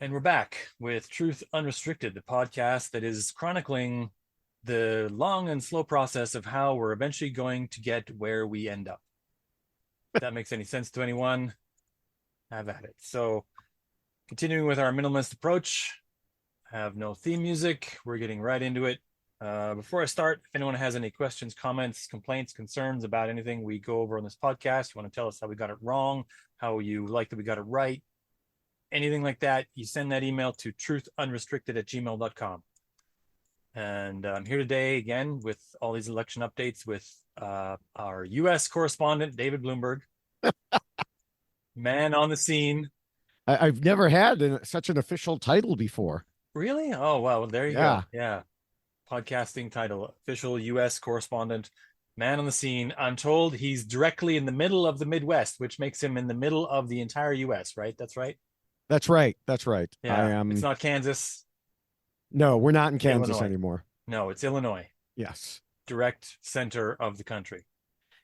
And we're back with Truth Unrestricted, the podcast that is chronicling the long and slow process of how we're eventually going to get where we end up. If that makes any sense to anyone, have at it. So, continuing with our minimalist approach, have no theme music. We're getting right into it. Before I start, if anyone has any questions, comments, complaints, concerns about anything we go over on this podcast, you want to tell us how we got it wrong, how you like that we got it right, anything like that, you send that email to truthunrestricted@gmail.com. And I'm here today again with all these election updates with our U.S. correspondent, David Bloomberg, man on the scene. I've never had such an official title before. Really? Oh, well, there you Yeah. go. Yeah. Podcasting title, official U.S. correspondent, man on the scene. I'm told he's directly in the middle of the Midwest, which makes him in the middle of the entire U.S., right? That's right. That's right. That's right. I Yeah. It's am. not Kansas, No, we're not in Kansas Illinois. anymore. No, it's Illinois, Yes. direct center of the country.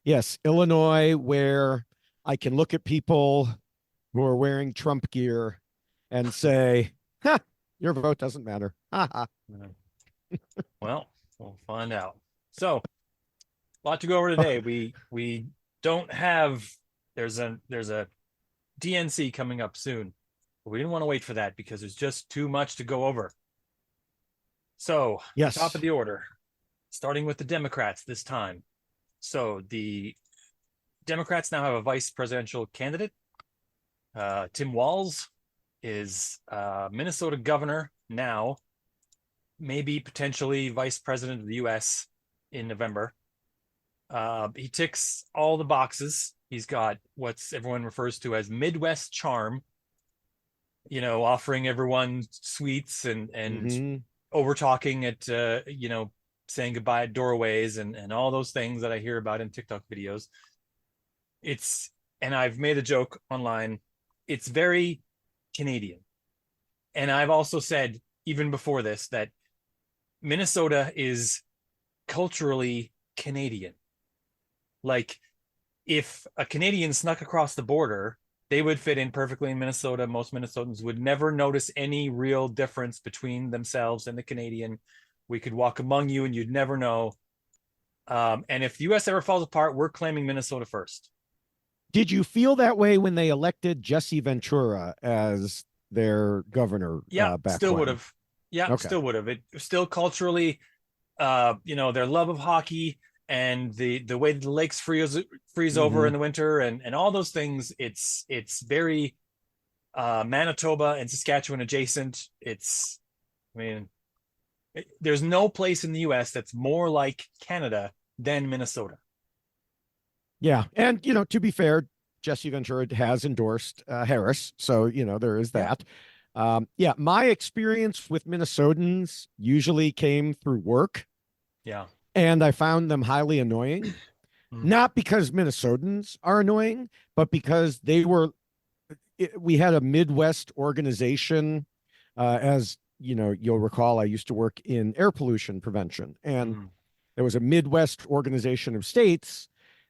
Yes. Illinois, where I can look at people who are wearing Trump gear and say, ha, your vote doesn't matter. Ha ha. Well, we'll find out. So, a lot to go over today. We don't have there's a DNC coming up soon. But we didn't want to wait for that because there's just too much to go over. So, Yes. top of the order, starting with the Democrats this time. So, the Democrats now have a vice presidential candidate. Tim Walz is Minnesota governor now, maybe potentially vice president of the U.S. in November. He ticks all the boxes. He's got what's everyone refers to as Midwest charm, offering everyone sweets and Mhm. over talking at saying goodbye at doorways and all those things that I hear about in TikTok videos. And I've made a joke online. It's very Canadian. And I've also said even before this that Minnesota is culturally Canadian. Like, if a Canadian snuck across the border, they would fit in perfectly in Minnesota. Most Minnesotans would never notice any real difference between themselves and the Canadian. We could walk among you and you'd never know. And if the U.S. ever falls apart, we're claiming Minnesota first. Did you feel that way when they elected Jesse Ventura as their governor? Yeah, Back still when? would have. Yeah, Okay. still would have. It still culturally, their love of hockey and the way the lakes freeze over in the winter and all those things. It's very Manitoba and Saskatchewan adjacent. There's no place in the U.S. that's more like Canada than Minnesota. Yeah. And, to be fair, Jesse Ventura has endorsed Harris. So, there is that. Yeah. My experience with Minnesotans usually came through work. Yeah. And I found them highly annoying, not because Minnesotans are annoying, but because we had a Midwest organization. As you'll recall, I used to work in air pollution prevention, and there was a Midwest organization of states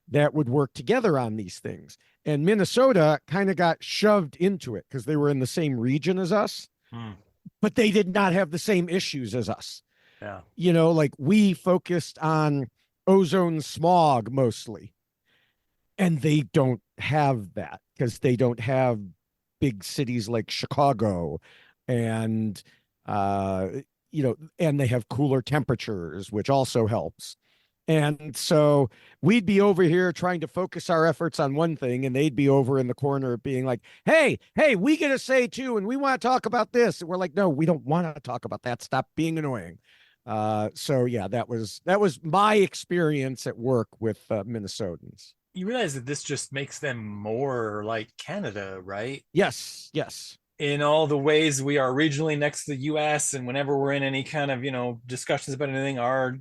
that would work together on these things. And Minnesota kind of got shoved into it because they were in the same region as us, but they did not have the same issues as us. Yeah. Like we focused on ozone smog mostly, and they don't have that because they don't have big cities like Chicago and, and they have cooler temperatures, which also helps. And so we'd be over here trying to focus our efforts on one thing, and they'd be over in the corner being like, hey, we get a say too, and we want to talk about this. And we're like, no, we don't want to talk about that. Stop being annoying. So yeah, that was my experience at work with Minnesotans. You realize that this just makes them more like Canada, right? Yes. In all the ways we are regionally next to the U.S. and whenever we're in any kind of discussions about anything, our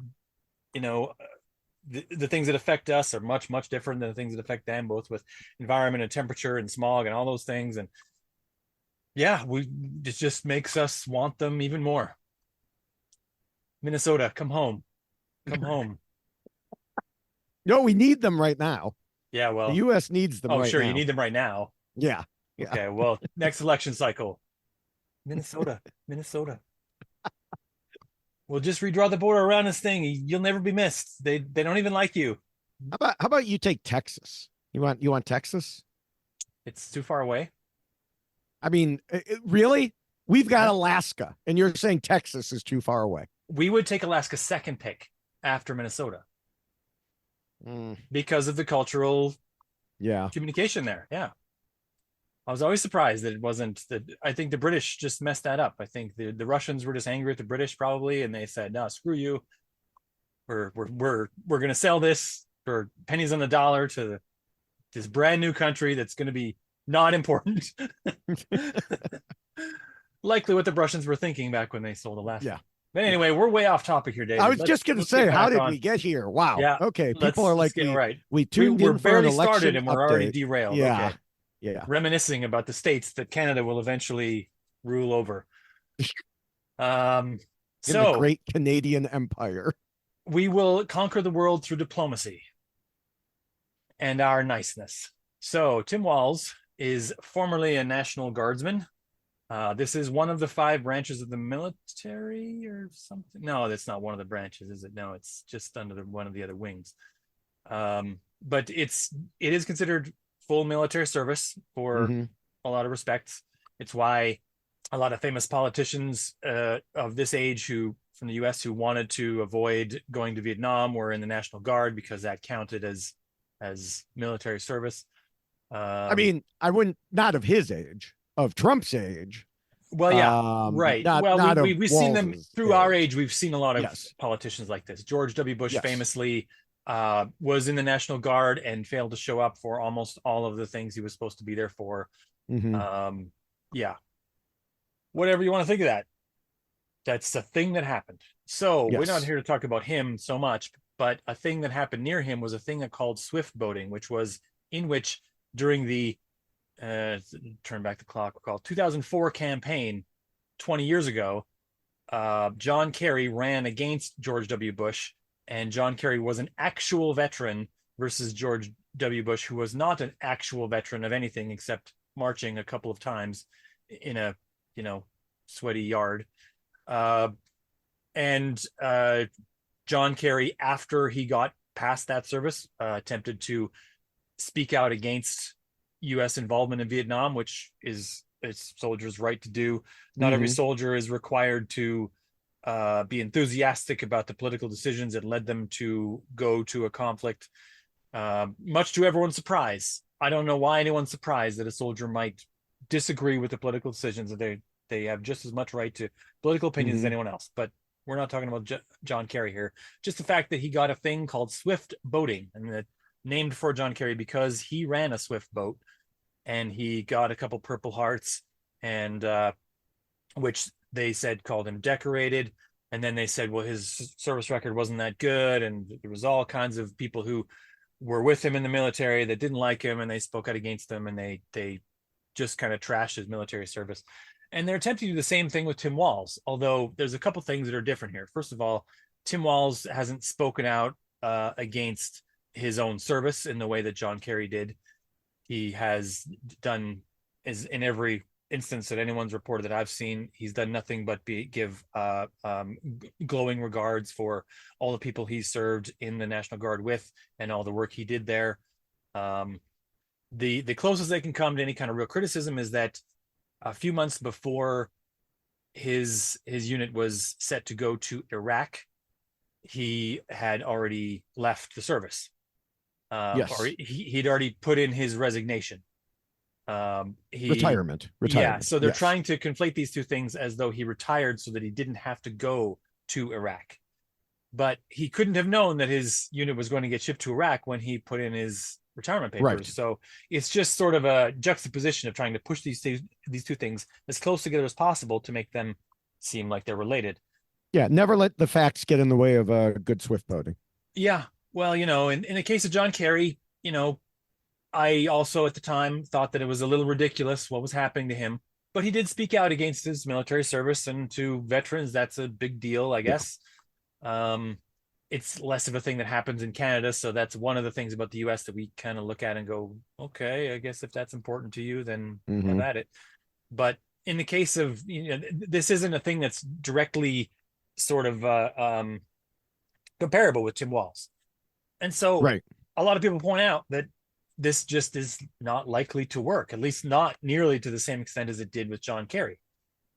the things that affect us are much different than the things that affect them, both with environment and temperature and smog and all those things. And yeah, it just makes us want them even more. Minnesota, come home. No, we need them right now. Yeah, well, the U.S. needs them. Oh, right sure, now. you need them right now. Yeah. Okay, well, next election cycle, Minnesota, Minnesota. We'll just redraw the border around this thing. You'll never be missed. They don't even like you. How about you take Texas? You want Texas? It's too far away. I mean, really? We've got Yeah. Alaska, and you're saying Texas is too far away. We would take Alaska's second pick after Minnesota because of the cultural Yeah. communication there. Yeah. I was always surprised that it wasn't that. I think the British just messed that up. I think the Russians were just angry at the British probably, and they said, "No, screw you. We're going to sell this for pennies on the dollar to this brand new country that's going to be not important." Likely what the Russians were thinking back when they sold Alaska. Yeah. But anyway, we're way off topic here, David. I was just going to say, how did we get here? Wow. Yeah. Okay. People are like, we tuned we're in for barely an election started and we're already update. derailed. Yeah. Okay. Yeah. Reminiscing about the states that Canada will eventually rule over. In the great Canadian Empire. We will conquer the world through diplomacy and our niceness. So Tim Walz is formerly a National Guardsman. This is one of the 5 branches of the military or something. No, that's not one of the branches, is it? No, it's just under one of the other wings. But it is considered full military service for a lot of respects. It's why a lot of famous politicians of this age from the US who wanted to avoid going to Vietnam were in the National Guard because that counted as military service. I mean, I wouldn't, not of his age, of Trump's age. Well, yeah, right. We've seen them through our age. We've seen a lot of politicians like this. George W. Bush famously was in the National Guard and failed to show up for almost all of the things he was supposed to be there for. Yeah. Whatever you want to think of that. That's a thing that happened. So we're not here to talk about him so much, but a thing that happened near him was a thing that called swift boating, which during the turn back the clock, we're called 2004 campaign 20 years ago, John Kerry ran against George W. Bush, and John Kerry was an actual veteran versus George W. Bush, who was not an actual veteran of anything except marching a couple of times in a sweaty yard. John Kerry, after he got past that service, attempted to speak out against U.S. involvement in Vietnam, which is a soldier's right to do. Not every soldier is required to be enthusiastic about the political decisions that led them to go to a conflict, much to everyone's surprise. I don't know why anyone's surprised that a soldier might disagree with the political decisions. That they have just as much right to political opinions as anyone else. But we're not talking about John Kerry here. Just the fact that he got a thing called swift boating, and that named for John Kerry because he ran a swift boat, and he got a couple Purple Hearts, and which they said called him decorated. And then they said, well, his service record wasn't that good, and there was all kinds of people who were with him in the military that didn't like him, and they spoke out against him, and they just kind of trashed his military service. And they're attempting to do the same thing with Tim Walz, although there's a couple things that are different here. First of all, Tim Walz hasn't spoken out against his own service in the way that John Kerry did. He has done, as in every instance that anyone's reported that I've seen, he's done nothing but give glowing regards for all the people he served in the National Guard with and all the work he did there. The closest they can come to any kind of real criticism is that a few months before his unit was set to go to Iraq, he had already left the service. Or he'd already put in his resignation. Retirement. Yeah, so they're trying to conflate these two things as though he retired so that he didn't have to go to Iraq. But he couldn't have known that his unit was going to get shipped to Iraq when he put in his retirement papers. Right. So it's just sort of a juxtaposition of trying to push these two things as close together as possible to make them seem like they're related. Yeah, never let the facts get in the way of a good swift boating. Yeah, well, in the case of John Kerry, I also at the time thought that it was a little ridiculous what was happening to him, but he did speak out against his military service, and to veterans, that's a big deal, I guess. It's less of a thing that happens in Canada, so that's one of the things about the US that we kind of look at and go, okay, I guess if that's important to you, then have at it. But in the case of, this isn't a thing that's directly sort of comparable with Tim Walz. And so Right. a lot of people point out that this just is not likely to work, at least not nearly to the same extent as it did with John Kerry.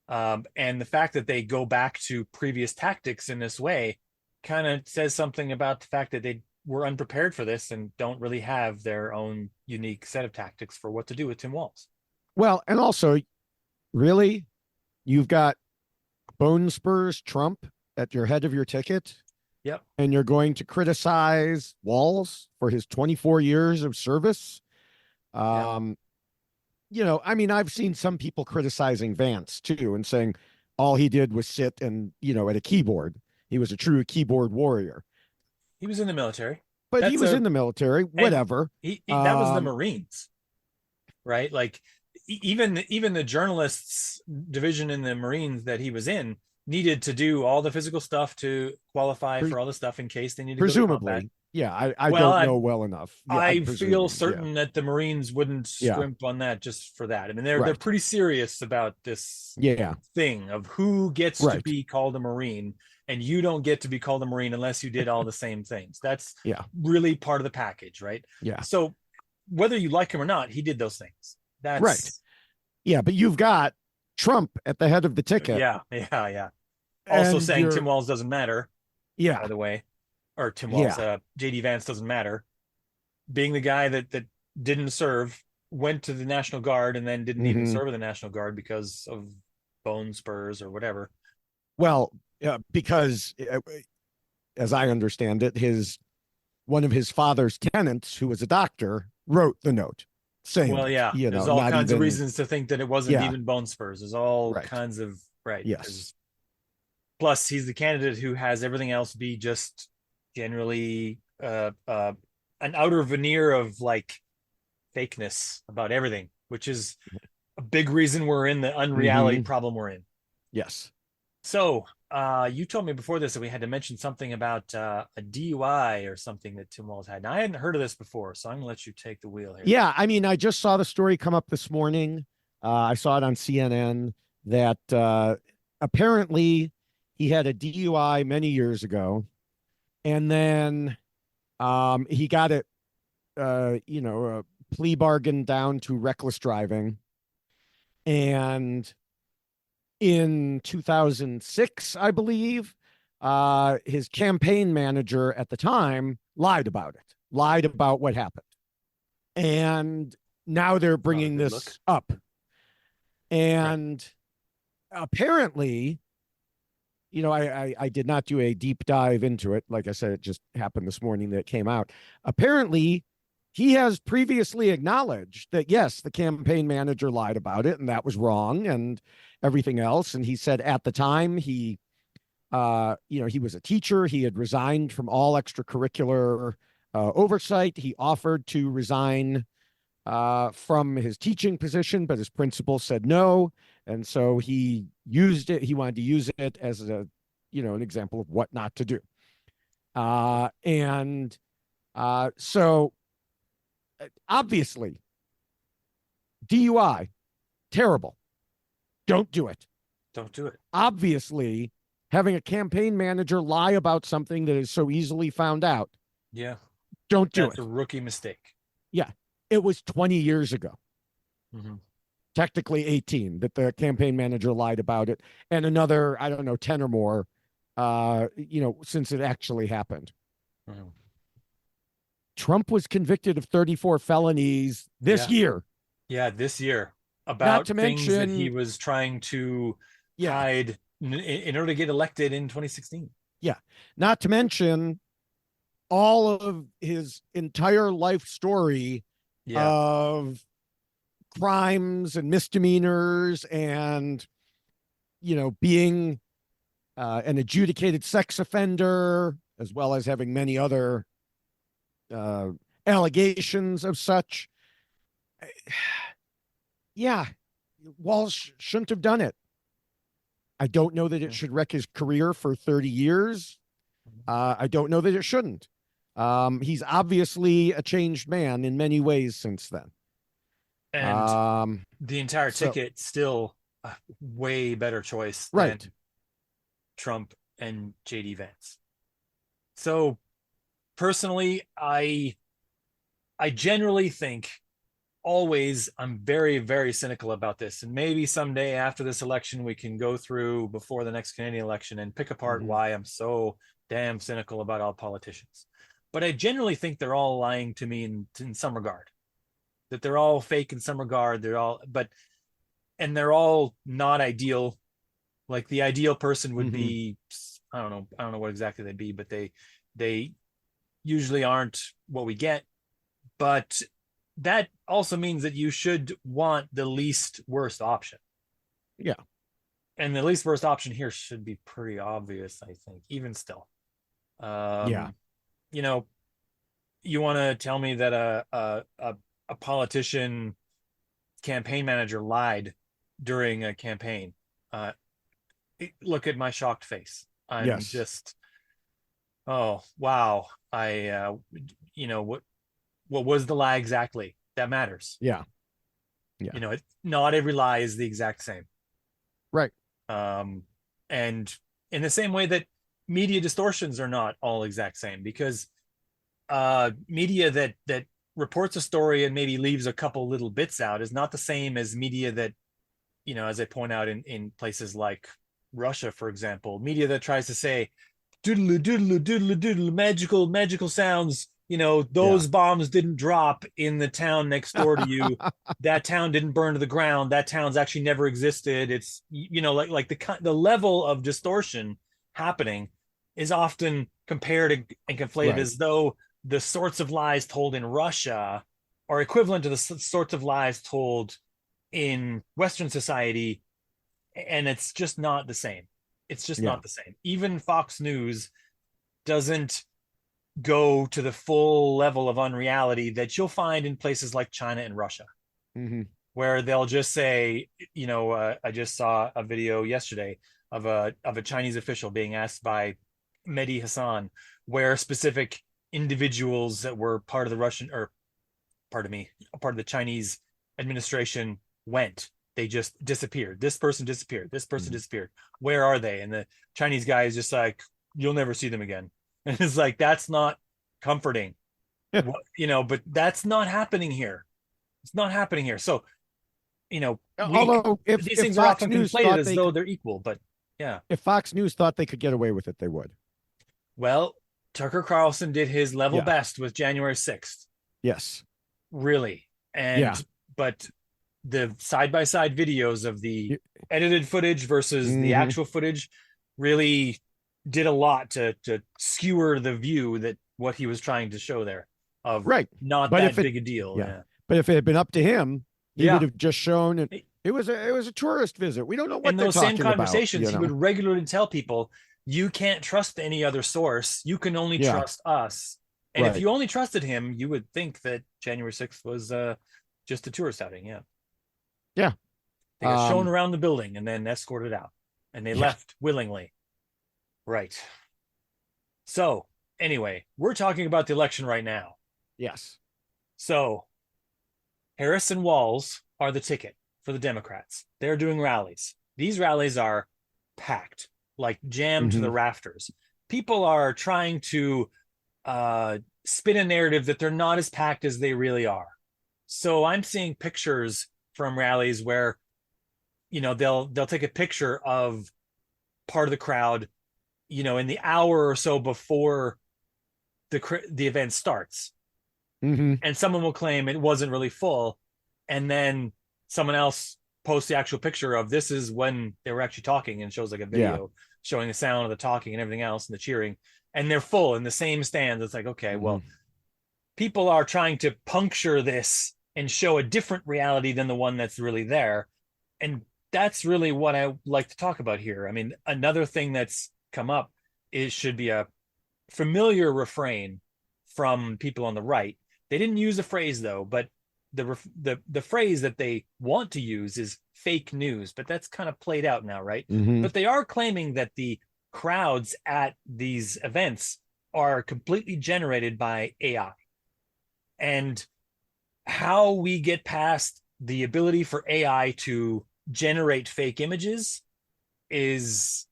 And the fact that they go back to previous tactics in this way kind of says something about the fact that they were unprepared for this and don't really have their own unique set of tactics for what to do with Tim Walz. Well, and also, really, you've got Bone Spurs Trump at your head of your ticket. Yep. And you're going to criticize Walz for his 24 years of service. You know, I mean, I've seen some people criticizing Vance too and saying all he did was sit and, at a keyboard. He was a true keyboard warrior. He was in the military. But he was in the military, whatever. That was the Marines, right? Like even the journalists division in the Marines that he was in needed to do all the physical stuff to qualify for all the stuff in case they needed to go to combat. Yeah, I don't know well enough. Yeah, I feel certain that the Marines wouldn't scrimp on that just for that. I mean, they're pretty serious about this thing of who gets to be called a Marine, and you don't get to be called a Marine unless you did all the same things. That's really part of the package, right? Yeah. So whether you like him or not, he did those things. That's right. Yeah, but you've got Trump at the head of the ticket. Yeah. Also saying Tim Walz doesn't matter. Yeah. By the way, or Tim Walz, JD Vance doesn't matter. Being the guy that didn't serve, went to the National Guard, and then didn't even serve in the National Guard because of bone spurs or whatever. Well, because as I understand it, one of his father's tenants, who was a doctor, wrote the note saying, there's all kinds of reasons to think that it wasn't even bone spurs. There's all kinds of Yes. Plus, he's the candidate who has everything else be just generally an outer veneer of like fakeness about everything, which is a big reason we're in the unreality problem we're in. Yes. So you told me before this that we had to mention something about a DUI or something that Tim Walz had. Now, I hadn't heard of this before, so I'm gonna let you take the wheel here. Yeah, I mean, I just saw the story come up this morning. I saw it on CNN that apparently he had a DUI many years ago, and then he got it, a plea bargain down to reckless driving. And in 2006, I believe, his campaign manager at the time lied about what happened. And now they're bringing this up. And apparently, I did not do a deep dive into it. Like I said, it just happened this morning that it came out. Apparently, he has previously acknowledged that, yes, the campaign manager lied about it and that was wrong and everything else. And he said at the time he was a teacher. He had resigned from all extracurricular oversight. He offered to resign from his teaching position, but his principal said no. And so he used it. He wanted to use it as an example of what not to do. So obviously DUI, terrible. Don't do it. Don't do it. Obviously, having a campaign manager lie about something that is so easily found out. Yeah. Don't do it. That's a rookie mistake. Yeah. It was 20 years ago. Technically 18 that the campaign manager lied about it, and another, 10 or more, since it actually happened. Trump was convicted of 34 felonies this year. Yeah, this year. About things that he was trying to hide in order to get elected in 2016. Yeah. Not to mention all of his entire life story of crimes and misdemeanors and, being an adjudicated sex offender, as well as having many other allegations of such. Yeah, Walz shouldn't have done it. I don't know that it should wreck his career for 30 years. I don't know that it shouldn't. He's obviously a changed man in many ways since then. And the entire ticket still a way better choice Right. than Trump and JD Vance. So personally, I generally think always I'm very, very cynical about this. And maybe someday after this election, we can go through before the next Canadian election and pick apart why I'm so damn cynical about all politicians. But I generally think they're all lying to me in some regard, that they're all fake in some regard. And they're all not ideal. Like the ideal person would be, I don't know what exactly they'd be, but they usually aren't what we get. But that also means that you should want the least worst option. Yeah. And the least worst option here should be pretty obvious, I think, even still. Yeah. You know, you want to tell me that a politician campaign manager lied during a campaign. Look at my shocked face. I'm just, oh, wow. What was the lie exactly? That matters. Yeah. Yeah. You know, not every lie is the exact same. Right. And in the same way that media distortions are not all exact same, because media that reports a story and maybe leaves a couple little bits out is not the same as media that, you know, as I point out in places like Russia, for example, media that tries to say doodle doodle doodle doodle magical sounds. You know, those bombs didn't drop in the town next door to you. That town didn't burn to the ground. That town's actually never existed. It's, you know, like the level of distortion happening is often compared and conflated as though the sorts of lies told in Russia are equivalent to the sorts of lies told in Western society. And it's just not the same. It's just not the same. Even Fox News doesn't go to the full level of unreality that you'll find in places like China and Russia, where they'll just say, you know, I just saw a video yesterday of a Chinese official being asked by Mehdi Hassan where specific individuals that were part of the Russian, or part of the Chinese administration went. They just disappeared. This person disappeared. This person disappeared. Where are they? And the Chinese guy is just like, you'll never see them again. And it's like, that's not comforting, you know, but that's not happening here. It's not happening here. So, you know, although these things are often conflated as though they're equal, but yeah. If Fox News thought they could get away with it, they would. Well, Tucker Carlson did his level best with January 6th. Yes. Really. And, but the side-by-side videos of the edited footage versus the actual footage really did a lot to skewer the view that what he was trying to show there of not but that big a deal. But if it had been up to him, he would have just shown it was a tourist visit. We don't know what they're talking about. In those same conversations, he would regularly tell people, you can't trust any other source. You can only trust us. And if you only trusted him, you would think that January 6th was just a tourist outing. Yeah. They got shown around the building and then escorted out. And they left willingly. Right. So, anyway, we're talking about the election right now. Yes. So, Harris and Walz are the ticket for the Democrats. They're doing rallies. These rallies are packed, like jammed to the rafters. People are trying to spin a narrative that they're not as packed as they really are. So I'm seeing pictures from rallies where, you know, they'll take a picture of part of the crowd, you know, in the hour or so before the event starts. And someone will claim it wasn't really full. And then someone else posts the actual picture of this is when they were actually talking, and shows like a video showing the sound of the talking and everything else and the cheering. And they're full in the same stands. It's like, okay, well, people are trying to puncture this and show a different reality than the one that's really there. And that's really what I like to talk about here. I mean, another thing that's come up should be a familiar refrain from people on the right. They didn't use the phrase though, but the phrase that they want to use is fake news, but that's kind of played out now, right? But they are claiming that the crowds at these events are completely generated by AI. And how we get past the ability for AI to generate fake images is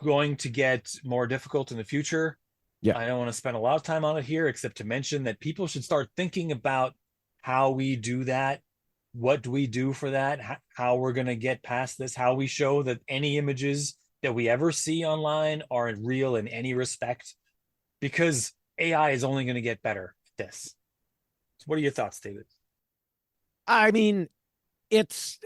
going to get more difficult in the future. Yeah. I don't want to spend a lot of time on it here, except to mention that people should start thinking about how we do that. What do we do for that? How we're going to get past this? How we show that any images that we ever see online are real in any respect? Because AI is only going to get better at this. So what are your thoughts, David? I mean, it's,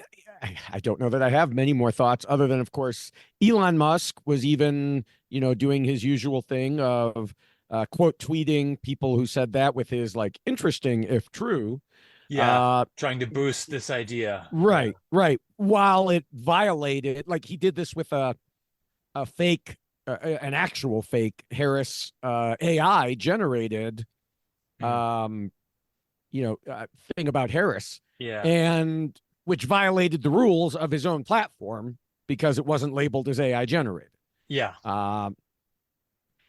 I don't know that I have many more thoughts other than, of course, Elon Musk was even, doing his usual thing of quote tweeting people who said that with his like interesting if true. Yeah, trying to boost this idea. Yeah, Right. While it violated, like he did this with a fake, an actual fake Harris AI generated, mhm. um, thing about Harris, Yeah, and which violated the rules of his own platform because it wasn't labeled as AI generated. yeah, Um,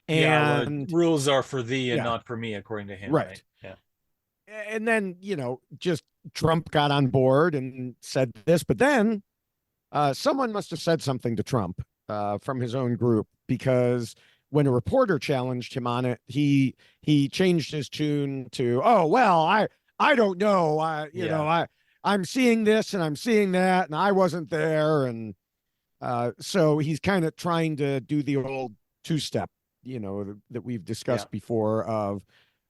yeah. Well, and rules are for thee and yeah, not for me, according to him, right? right. Yeah, And then, just Trump got on board and said this, but then someone must have said something to Trump from his own group, because when a reporter challenged him on it, he changed his tune to, "Oh well, I don't know, yeah, I'm seeing this and I'm seeing that, and I wasn't there," and so he's kind of trying to do the old two-step, that we've yeah. discussed before of,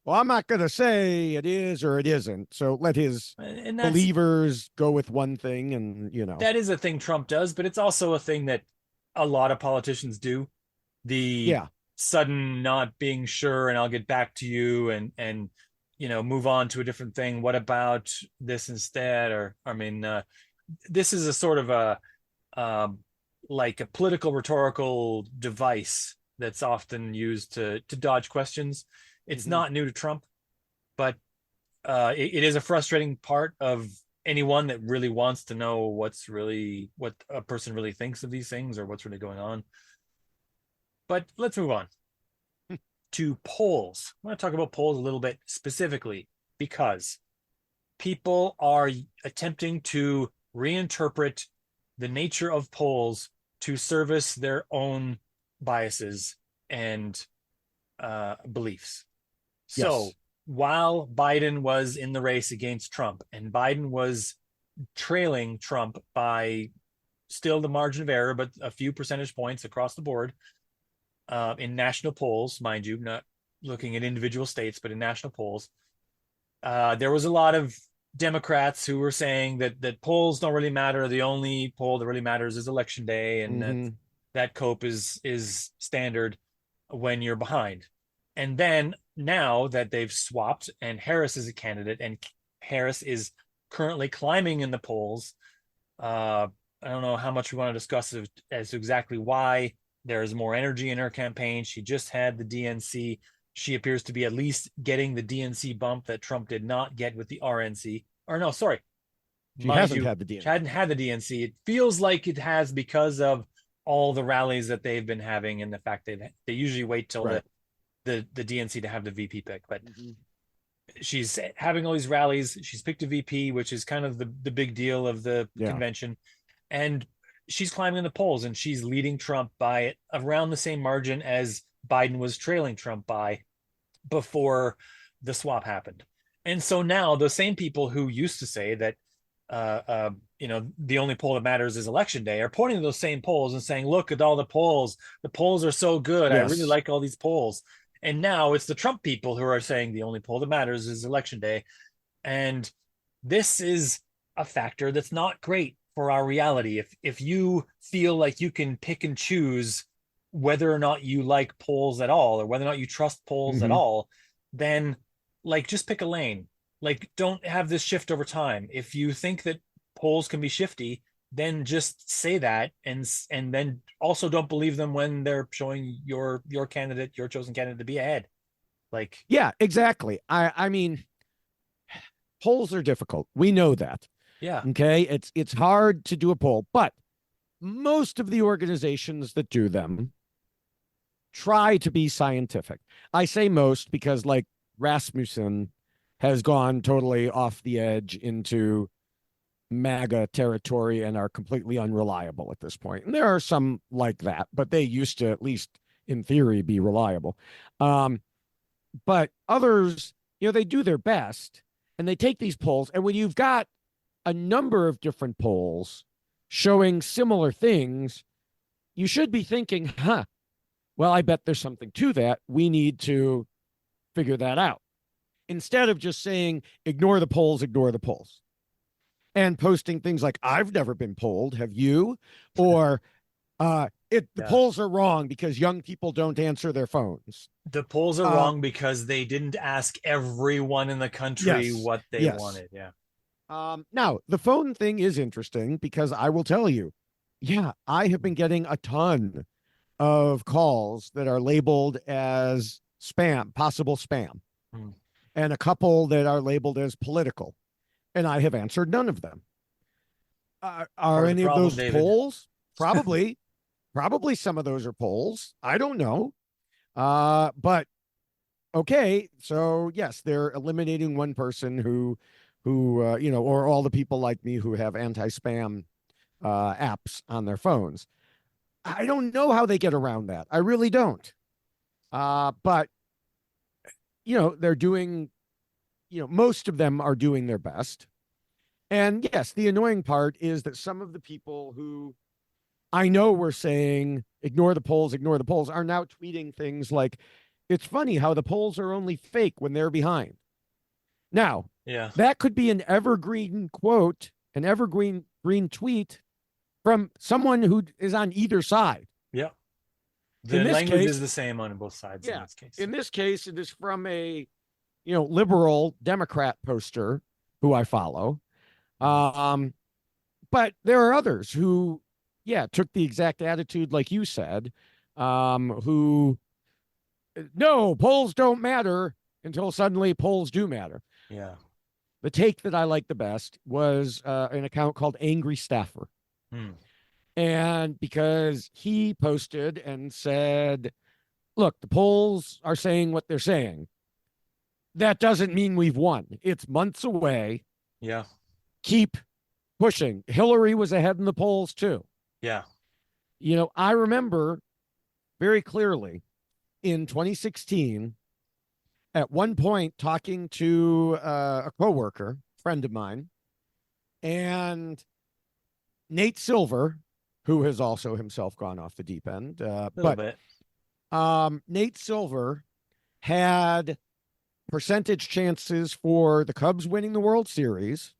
well, I'm not going to say it is or it isn't. So let his And believers go with one thing, and that is a thing Trump does, but it's also a thing that a lot of politicians do. The yeah, sudden not being sure, and I'll get back to you, and move on to a different thing. What about this instead? Or I mean, this is a sort of a um, like a political rhetorical device that's often used to dodge questions. It's hmm not new to Trump, but it is a frustrating part of anyone that really wants to know what a person really thinks of these things or what's really going on. But let's move on to polls. I want to talk about polls a little bit specifically because people are attempting to reinterpret the nature of polls to service their own biases and beliefs. So yes, while Biden was in the race against Trump and Biden was trailing Trump by still the margin of error, but a few percentage points across the board in national polls, mind you, not looking at individual states, but in national polls, there was a lot of Democrats who were saying that polls don't really matter. The only poll that really matters is election day, and hmm that cope is standard when you're behind. And then now that they've swapped and Harris is a candidate and Harris is currently climbing in the polls, I don't know how much we want to discuss as to exactly why. There is more energy in her campaign. She just had the DNC. She appears to be at least getting the DNC bump that Trump did not get with the RNC. Or no, sorry, she mind hasn't you, had the she DNA. hadn't had the DNC. It feels like it has because of all the rallies that they've been having and the fact they usually wait till Right. the DNC to have the VP pick. But hmm she's having all these rallies. She's picked a VP, which is kind of the big deal of the Yeah. convention, and she's climbing in the polls and she's leading Trump by around the same margin as Biden was trailing Trump by before the swap happened. And so now the same people who used to say that the only poll that matters is election day are pointing to those same polls and saying, look at all the polls. The polls are so good. I really Yes. like all these polls. And now it's the Trump people who are saying the only poll that matters is election day. And this is a factor that's not great for our reality. If you feel like you can pick and choose whether or not you like polls at all or whether or not you trust polls at hmm all, then like just pick a lane. Like don't have this shift over time. If you think that polls can be shifty, then just say that and then also don't believe them when they're showing your candidate, your chosen candidate to be ahead. Like Yeah, exactly. I mean, polls are difficult. We know that. yeah. Okay. It's hard to do a poll, but most of the organizations that do them try to be scientific. I say most because, like, Rasmussen has gone totally off the edge into MAGA territory and are completely unreliable at this point. And there are some like that, but they used to, at least in theory, be reliable. But others, they do their best and they take these polls. And when you've got a number of different polls showing similar things, you should be thinking, well, I bet there's something to that. We need to figure that out. Instead of just saying, ignore the polls, and posting things like, I've never been polled. Have you? Or the polls are wrong because young people don't answer their phones. The polls are wrong because they didn't ask everyone in the country what they wanted. Yeah. Now, the phone thing is interesting because I will tell you, I have been getting a ton of calls that are labeled as spam, possible spam, and a couple that are labeled as political, and I have answered none of them. Are any of those polls? Probably some of those are polls. I don't know. But okay, so yes, they're eliminating one person who or all the people like me who have anti-spam apps on their phones. I don't know how they get around that. I really don't. But they're doing, most of them are doing their best. And yes, the annoying part is that some of the people who I know were saying, ignore the polls, are now tweeting things like, it's funny how the polls are only fake when they're behind. Now, that could be an evergreen quote, an evergreen tweet from someone who is on either side. Yeah. The language is the same on both sides in this case. In this case, it is from a, liberal Democrat poster who I follow. But there are others who, took the exact attitude like you said, who, no, polls don't matter until suddenly polls do matter. Yeah. The take that I liked the best was an account called Angry Staffer. And because he posted and said, look, the polls are saying what they're saying. That doesn't mean we've won. It's months away. Yeah. Keep pushing. Hillary was ahead in the polls too. Yeah. I remember very clearly in 2016, at one point talking to a coworker, friend of mine, and Nate Silver, who has also himself gone off the deep end. Nate Silver had percentage chances for the Cubs winning the World Series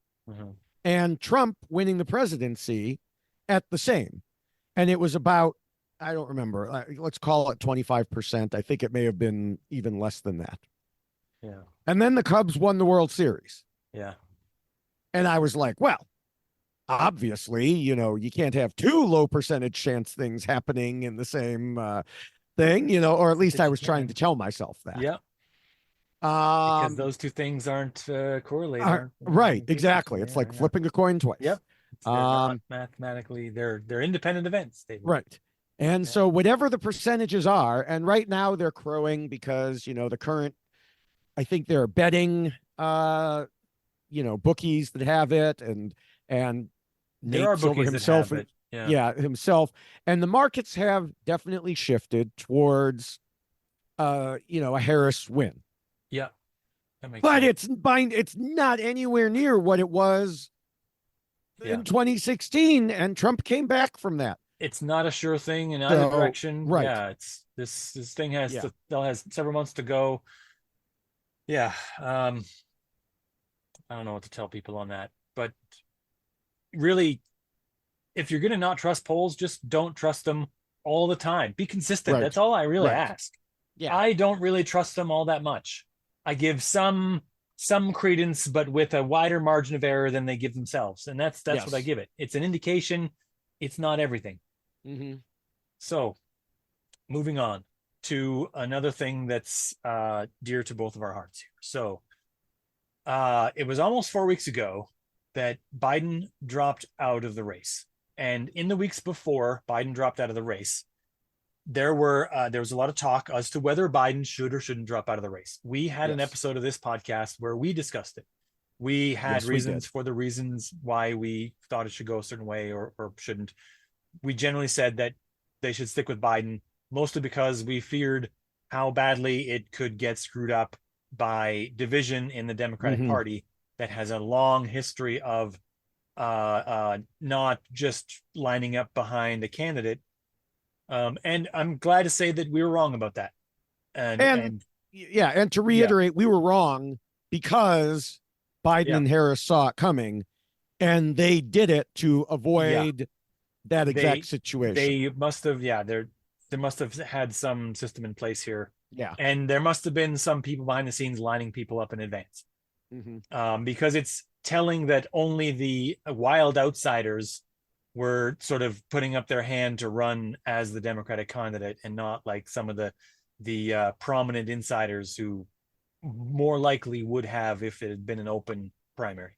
and Trump winning the presidency at the same. And it was about, I don't remember, let's call it 25%. I think it may have been even less than that. Yeah. And then the Cubs won the World Series. Yeah. And I was like, well, obviously, you can't have two low percentage chance things happening in the same thing, or at least I was trying to tell myself that. Yeah. Because those two things aren't correlated. Right. Exactly. It's like flipping a coin twice. Yep. They're not mathematically, they're independent events. Right. And so whatever the percentages are, and right now they're crowing because, the current, I think there are betting, bookies that have it, and Nate Silver himself, himself, and the markets have definitely shifted towards, a Harris win. Yeah, but sense. It's not anywhere near what it was in 2016, and Trump came back from that. It's not a sure thing in either direction. Right. Yeah, it's this thing still has several months to go. Yeah. I don't know what to tell people on that, but really, if you're going to not trust polls, just don't trust them all the time. Be consistent. Right. That's all I really ask. Yeah. I don't really trust them all that much. I give some credence, but with a wider margin of error than they give themselves. And that's what I give it. It's an indication. It's not everything. So moving on to another thing that's dear to both of our hearts here. So it was almost 4 weeks ago that Biden dropped out of the race. And in the weeks before Biden dropped out of the race, there was a lot of talk as to whether Biden should or shouldn't drop out of the race. We had an episode of this podcast where we discussed it. We had Yes, we reasons did. for the reasons why we thought it should go a certain way or shouldn't. We generally said that they should stick with Biden, mostly because we feared how badly it could get screwed up by division in the Democratic Hmm. Party that has a long history of not just lining up behind a candidate. And I'm glad to say that we were wrong about that. And And yeah, and to yeah, reiterate, we were wrong because Biden yeah, and Harris saw it coming, and they did it to yeah. avoid that exact They situation. they must have, yeah, there must have had some system in place here, Yeah. and there must have been some people behind the scenes lining people up in advance, Hmm. because it's telling that only the wild outsiders were sort of putting up their hand to run as the Democratic candidate, and not like some of the prominent insiders who more likely would have if it had been an open primary.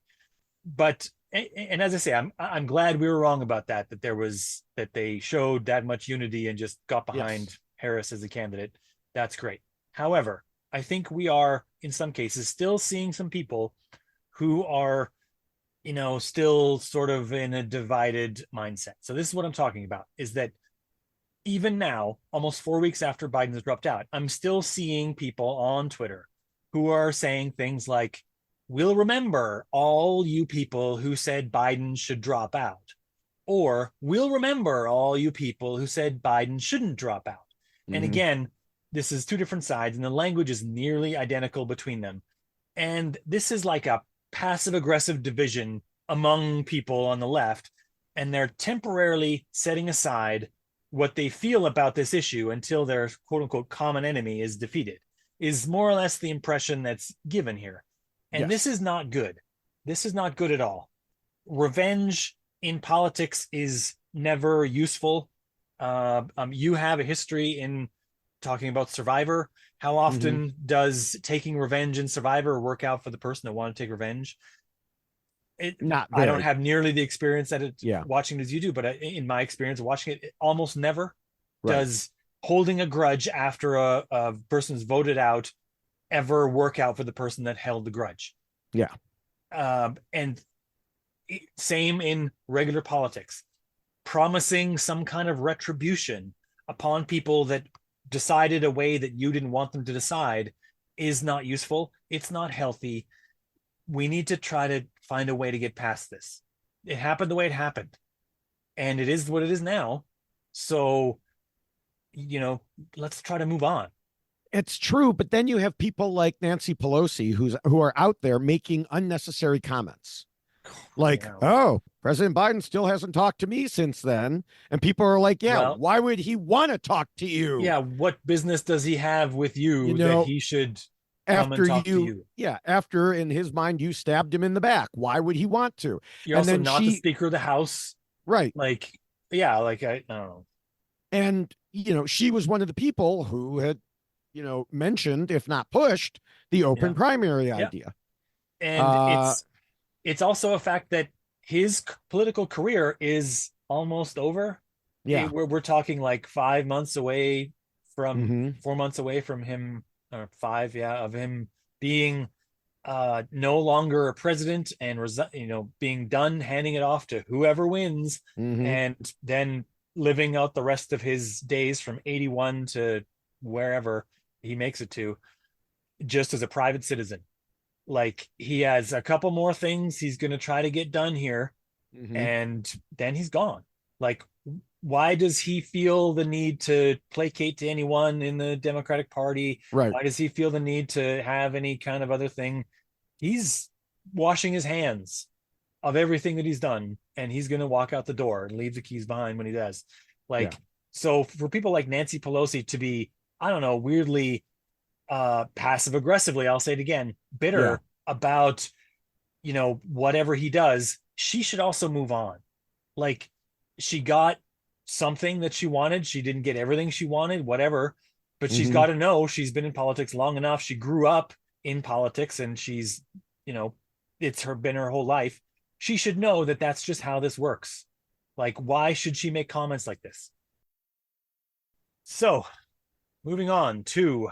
But and as I say, I'm glad we were wrong about that. That they showed that much unity and just got behind Yes. Harris as a candidate. That's great. However, I think we are in some cases still seeing some people who are, still sort of in a divided mindset. So this is what I'm talking about: is that even now, almost 4 weeks after Biden has dropped out, I'm still seeing people on Twitter who are saying things like, "We'll remember all you people who said Biden should drop out," or "We'll remember all you people who said Biden shouldn't drop out." And Hmm. again, this is two different sides, and the language is nearly identical between them. And this is like a passive aggressive division among people on the left, and they're temporarily setting aside what they feel about this issue until their quote unquote common enemy is defeated, is more or less the impression that's given here. And this Yes. is not good. This is not good at all. Revenge in politics is never useful. You have a history in talking about Survivor. How Hmm. often does taking revenge in Survivor work out for the person that want to take revenge? it, Not I don't very. have nearly the experience that it Yeah. watching as you do, but in my experience watching it, almost never Right. does holding a grudge after a person's voted out ever work out for the person that held the grudge. Yeah. And same in regular politics. Promising some kind of retribution upon people that decided a way that you didn't want them to decide is not useful. It's not healthy. We need to try to find a way to get past this. It happened the way it happened, and it is what it is now. So, you know, let's try to move on. It's true, but then you have people like Nancy Pelosi who are out there making unnecessary comments. Like, Yeah. oh, President Biden still hasn't talked to me since then. And people are like, yeah, Well, why would he want to talk to you? yeah. What business does he have with You you that know, he should come and after talk to you, you? yeah, after in his mind you stabbed him in the back. Why would he want to? You're And also then not the she, Speaker of the House. right. Like, yeah, like I don't know. And, she was one of the people who had, mentioned, if not pushed, the open Yeah, primary yeah. idea. And Uh, it's also a fact that his political career is almost over. yeah. We're talking like 5 months away from Hmm. 4 months away from him, or five, yeah, of him being no longer a president and being done, handing it off to whoever wins, Hmm. and then living out the rest of his days from 81 to wherever he makes it to, just as a private citizen. Like, he has a couple more things he's going to try to get done here, Hmm. and then he's gone. Like, why does he feel the need to placate to anyone in the Democratic Party? Right. Why does he feel the need to have any kind of other thing? He's washing his hands of everything that he's done, and he's going to walk out the door and leave the keys behind when he does. Yeah. Like, so for people like Nancy Pelosi to be, I don't know, weirdly passive aggressively, I'll say it again, Yeah. bitter about, whatever he does, she should also move on. Like, she got something that she wanted. She didn't get everything she wanted, whatever, but she's Hmm. got to know she's been in politics long enough. She grew up in politics, and she's, you know, it's been her whole life. She should know that that's just how this works. Like, why should she make comments like this? So, moving on to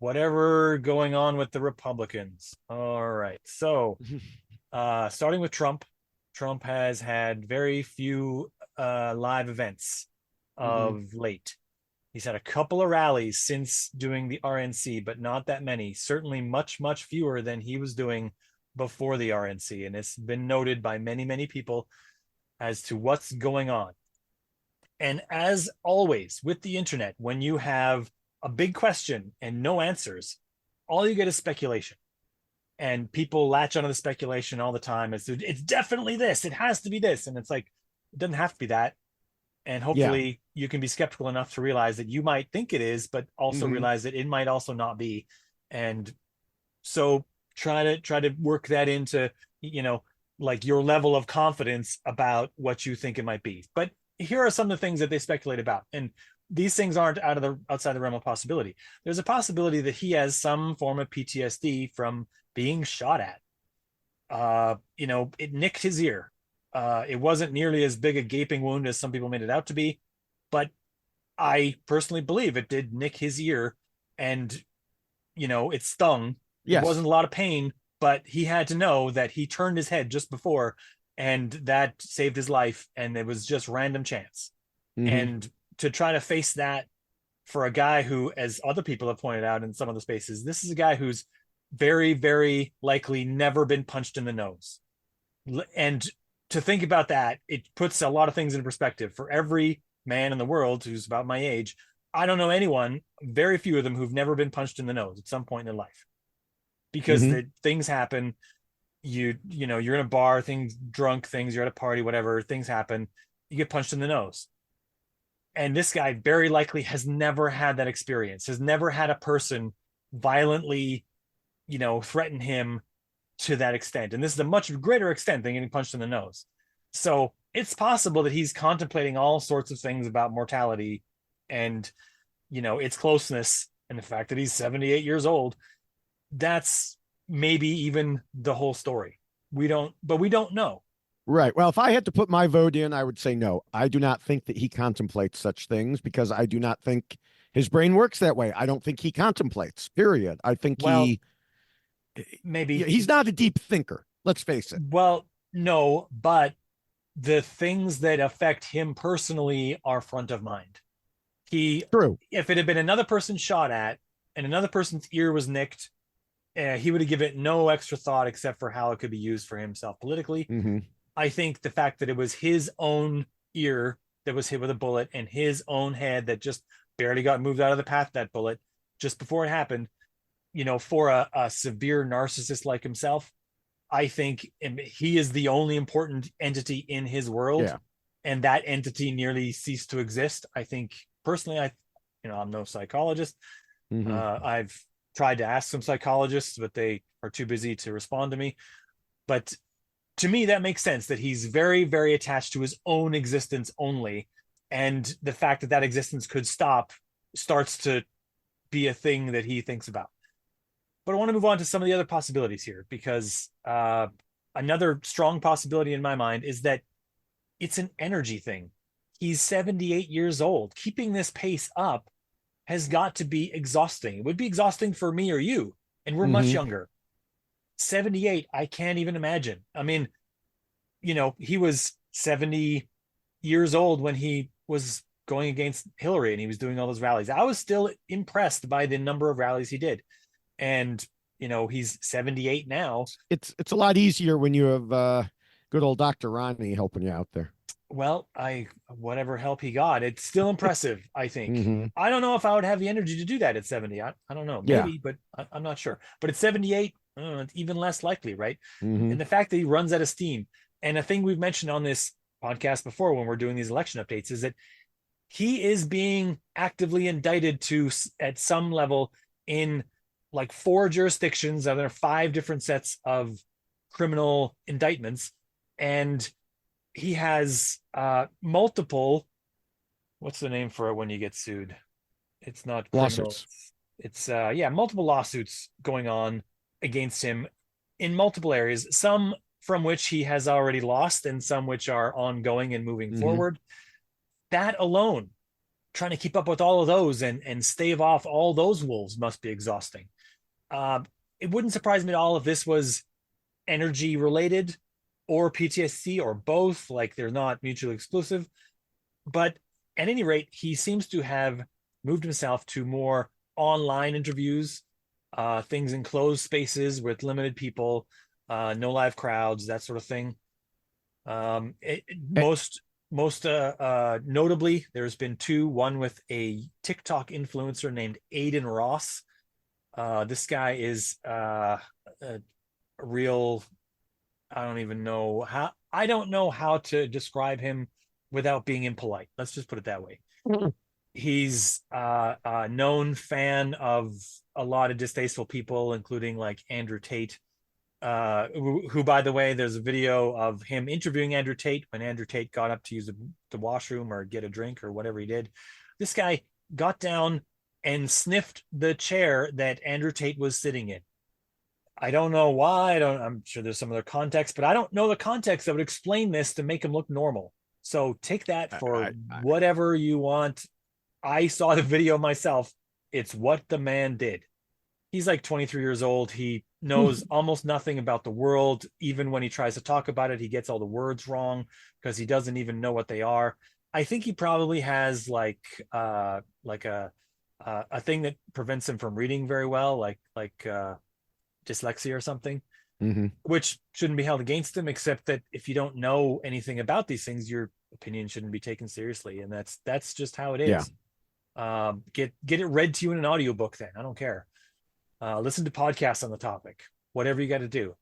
whatever going on with the Republicans. All right. So, starting with Trump, Trump has had very few live events of late. He's had a couple of rallies since doing the RNC, but not that many. Certainly much, much fewer than he was doing before the RNC. And it's been noted by many, many people as to what's going on. And as always with the internet, when you have a big question and no answers, all you get is speculation. And people latch onto the speculation all the time. It's definitely this. It has to be this. And it's like, it doesn't have to be that. And hopefully you can be skeptical enough to realize that you might think it is, but also realize that it might also not be. And so try to work that into, like your level of confidence about what you think it might be. But here are some of the things that they speculate about. And these things aren't outside the realm of possibility. There's a possibility that he has some form of PTSD from being shot at. It nicked his ear. It wasn't nearly as big a gaping wound as some people made it out to be, but I personally believe it did nick his ear, and it stung. Yes. It wasn't a lot of pain, but he had to know that he turned his head just before, and that saved his life, and it was just random chance. And to try to face that for a guy who, as other people have pointed out in some of the spaces, this is a guy who's very, very likely never been punched in the nose. And to think about that, it puts a lot of things in perspective. For every man in the world who's about my age, I don't know anyone, very few of them, who've never been punched in the nose at some point in their life. Because things happen. You're in a bar, you're at a party, whatever, things happen. You get punched in the nose. And this guy very likely has never had that experience, has never had a person violently, threaten him to that extent. And this is a much greater extent than getting punched in the nose. So it's possible that he's contemplating all sorts of things about mortality and, its closeness, and the fact that he's 78 years old. That's maybe even the whole story. We don't know. Right. Well, if I had to put my vote in, I would say no. I do not think that he contemplates such things, because I do not think his brain works that way. I don't think he contemplates, period. I think he's not a deep thinker. Let's face it. Well, no, but the things that affect him personally are front of mind. True. If it had been another person shot at and another person's ear was nicked, he would have given it no extra thought except for how it could be used for himself politically. I think the fact that it was his own ear that was hit with a bullet and his own head that just barely got moved out of the path of that bullet just before it happened, for a severe narcissist like himself, I think he is the only important entity in his world. Yeah. And that entity nearly ceased to exist. I think personally, I'm no psychologist. I've tried to ask some psychologists, but they are too busy to respond to me. But to me, that makes sense, that he's very, very attached to his own existence only. And the fact that that existence could stop starts to be a thing that he thinks about. But I want to move on to some of the other possibilities here, because another strong possibility in my mind is that it's an energy thing. He's 78 years old. Keeping this pace up has got to be exhausting. It would be exhausting for me or you, and we're much younger. 78, I can't even imagine. I mean, he was 70 years old when he was going against Hillary and he was doing all those rallies. I was still impressed by the number of rallies he did. And, he's 78 now. It's a lot easier when you have good old Dr. Ronnie helping you out there. Well, whatever help he got, it's still impressive, I think. I don't know if I would have the energy to do that at 70. I don't know. Maybe, but I'm not sure. But at 78, it's even less likely, right? And the fact that he runs out of steam. And a thing we've mentioned on this podcast before when we're doing these election updates is that he is being actively indicted at some level in like 4 jurisdictions. There are 5 different sets of criminal indictments. And he has multiple, what's the name for it when you get sued? It's not criminal. Lawsuits. It's multiple lawsuits going on against him in multiple areas, some from which he has already lost and some which are ongoing and moving forward. That alone trying to keep up with all of those and stave off all those wolves must be exhausting. It wouldn't surprise me at all if this was energy related or PTSD or both. Like they're not mutually exclusive. But at any rate, he seems to have moved himself to more online interviews, things in closed spaces with limited people, no live crowds, that sort of thing. Um, it, Eh, most notably, there's been two. One with a TikTok influencer named Aiden Ross. This guy is a real. I don't know how to describe him without being impolite. Let's just put it that way. He's a known fan of a lot of distasteful people, including like Andrew Tate, who, by the way, there's a video of him interviewing Andrew Tate when Andrew Tate got up to use the washroom or get a drink or whatever he did. This guy got down and sniffed the chair that Andrew Tate was sitting in. I don't know why. I'm sure there's some other context, but I don't know the context that would explain this to make him look normal. So take that for whatever you want. I saw the video myself. It's what the man did. He's like 23 years old. He knows almost nothing about the world. Even when he tries to talk about it, he gets all the words wrong because he doesn't even know what they are. I think he probably has like a thing that prevents him from reading very well, like dyslexia or something, mm-hmm. which shouldn't be held against him, except that if you don't know anything about these things, your opinion shouldn't be taken seriously. And that's just how it is. Yeah. Get it read to you in an audiobook then. I don't care. Listen to podcasts on the topic, whatever you got to do.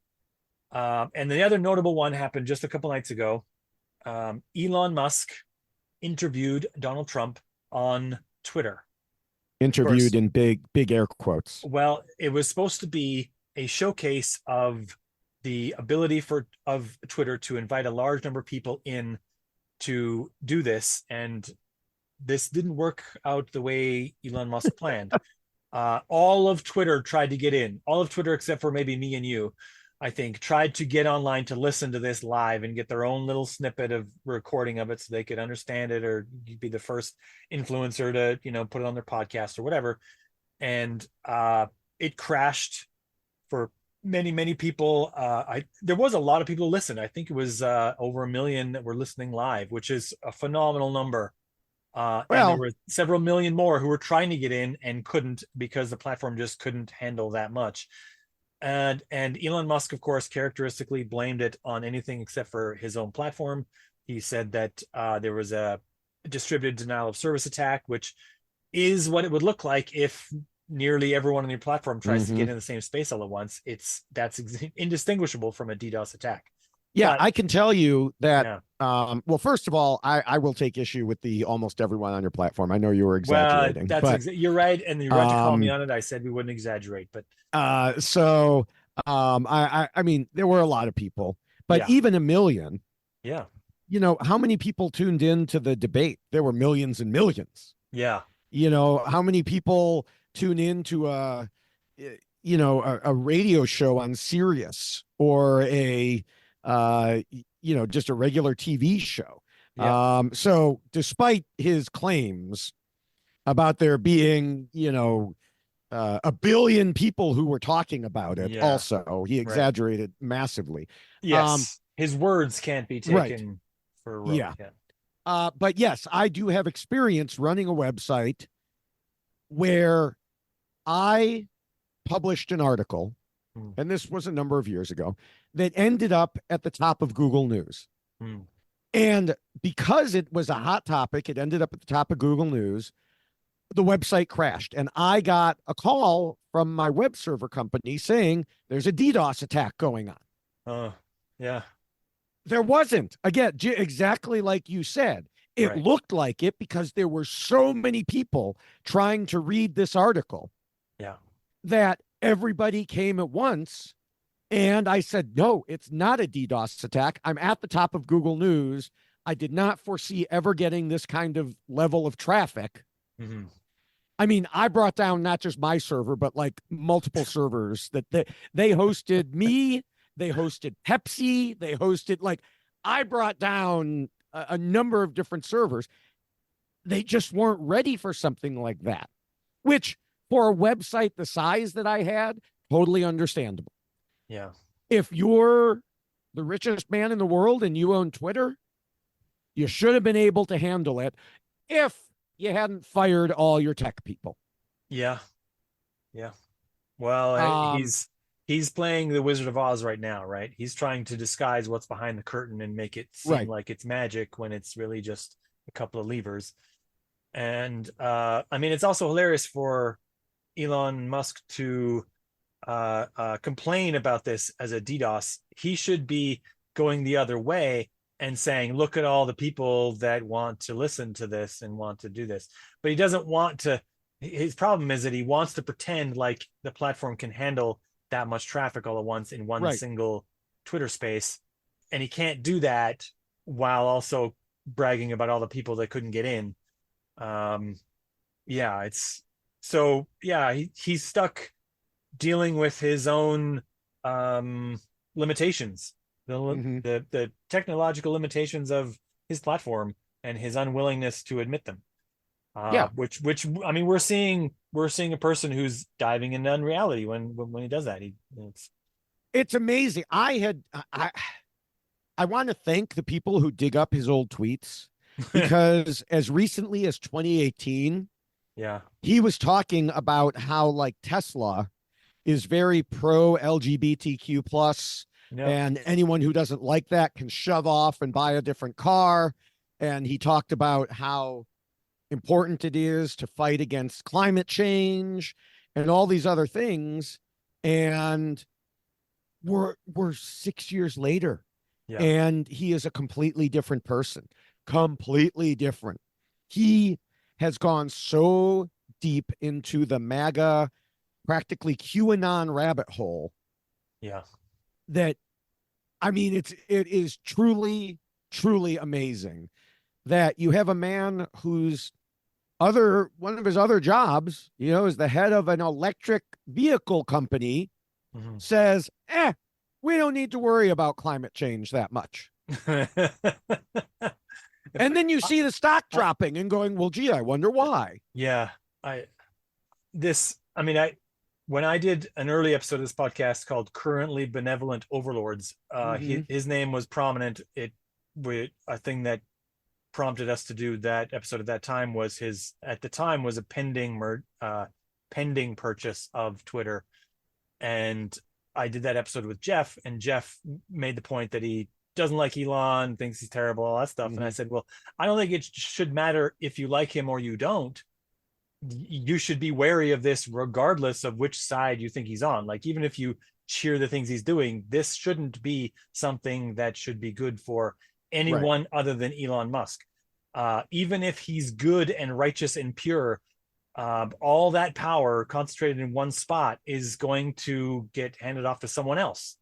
And the other notable one happened just a couple nights ago. Elon Musk interviewed Donald Trump on Twitter. Interviewed in big air quotes. Well, it was supposed to be a showcase of the ability of Twitter to invite a large number of people in to do this, and this didn't work out the way Elon Musk planned. All of Twitter tried to get in. All of Twitter, except for maybe me and you, I think, tried to get online to listen to this live and get their own little snippet of recording of it so they could understand it or be the first influencer to, put it on their podcast or whatever. And it crashed for many, many people. There was a lot of people who listened. I think it was over 1 million that were listening live, which is a phenomenal number. And there were several million more who were trying to get in and couldn't because the platform just couldn't handle that much. And Elon Musk, of course, characteristically blamed it on anything except for his own platform. He said that there was a distributed denial of service attack, which is what it would look like if nearly everyone on your platform tries to get in the same space all at once. That's indistinguishable from a DDoS attack. Yeah, but I can tell you that. Yeah. Well, first of all, I will take issue with the almost everyone on your platform. I know you were exaggerating. Well, you're right, and you're right to call me on it. I said we wouldn't exaggerate, but I mean, there were a lot of people, but even 1 million. Yeah. How many people tuned in to the debate? There were millions and millions. Yeah. How many people tune in to a radio show on Sirius or just a regular TV show. Yeah. So despite his claims about there being, 1 billion people who were talking about it, also, he exaggerated massively. Yes. His words can't be taken for rote. Yeah. But yes, I do have experience running a website where I published an article, and this was a number of years ago, that ended up at the top of Google News. And because it was a hot topic, it ended up at the top of Google News, the website crashed. And I got a call from my web server company saying there's a DDoS attack going on. Yeah. There wasn't. Again, exactly like you said. It looked like it because there were so many people trying to read this article. Yeah. That everybody came at once. And I said, no, it's not a DDoS attack. I'm at the top of Google News. I did not foresee ever getting this kind of level of traffic. Mm-hmm. I mean, I brought down not just my server, but like multiple servers that they hosted me. They hosted Pepsi. They hosted, I brought down a number of different servers. they just weren't ready for something like that, which for a website the size that I had, totally understandable. Yeah. If you're the richest man in the world and you own Twitter, you should have been able to handle it if you hadn't fired all your tech people. Yeah. Yeah. Well, Um, he's playing the Wizard of Oz right now, right? He's trying to disguise what's behind the curtain and make it seem right. like it's magic when it's really just a couple of levers. And I mean, it's also hilarious for Elon Musk to complain about this as a DDoS. He should be going the other way and saying, look at all the people that want to listen to this and want to do this. But he doesn't want to. His problem is that he wants to pretend like the platform can handle that much traffic all at once in one Right. single Twitter space. And he can't do that while also bragging about all the people that couldn't get in. Um, yeah, it's so, yeah, he's stuck dealing with his own limitations, Mm-hmm. the technological limitations of his platform and his unwillingness to admit them. Yeah. Which I mean, we're seeing a person who's diving into unreality when he does that. It's amazing. I want to thank the people who dig up his old tweets because as recently as 2018, Yeah, he was talking about how like Tesla is very pro LGBTQ plus, no, and anyone who doesn't like that can shove off and buy a different car. And he talked about how important it is to fight against climate change and all these other things. And we're 6 years later, yeah, and he is a completely different person, completely different. He has gone so deep into the MAGA, practically QAnon rabbit hole yeah, that, I mean, it is truly, truly amazing that you have a man whose other one of his other jobs, is the head of an electric vehicle company, mhm. says, we don't need to worry about climate change that much. And then you I, see the stock I, dropping and going, well, gee, I wonder why. yeah, I this I mean, I when I did an early episode of this podcast called Currently Benevolent Overlords, Mm-hmm. his name was prominent. It with a thing that prompted us to do that episode at that time was his at the time was a pending purchase of Twitter. And I did that episode with Jeff, and Jeff made the point that he doesn't like Elon, thinks he's terrible, all that stuff. And I Mm-hmm. said, well, I don't think it should matter if you like him or you don't. You should be wary of this regardless of which side you think he's on. Like, even if you cheer the things he's doing, this shouldn't be something that should be good for Right. anyone other than Elon Musk. Even if he's good and righteous and pure, all that power concentrated in one spot is going to get handed off to someone else.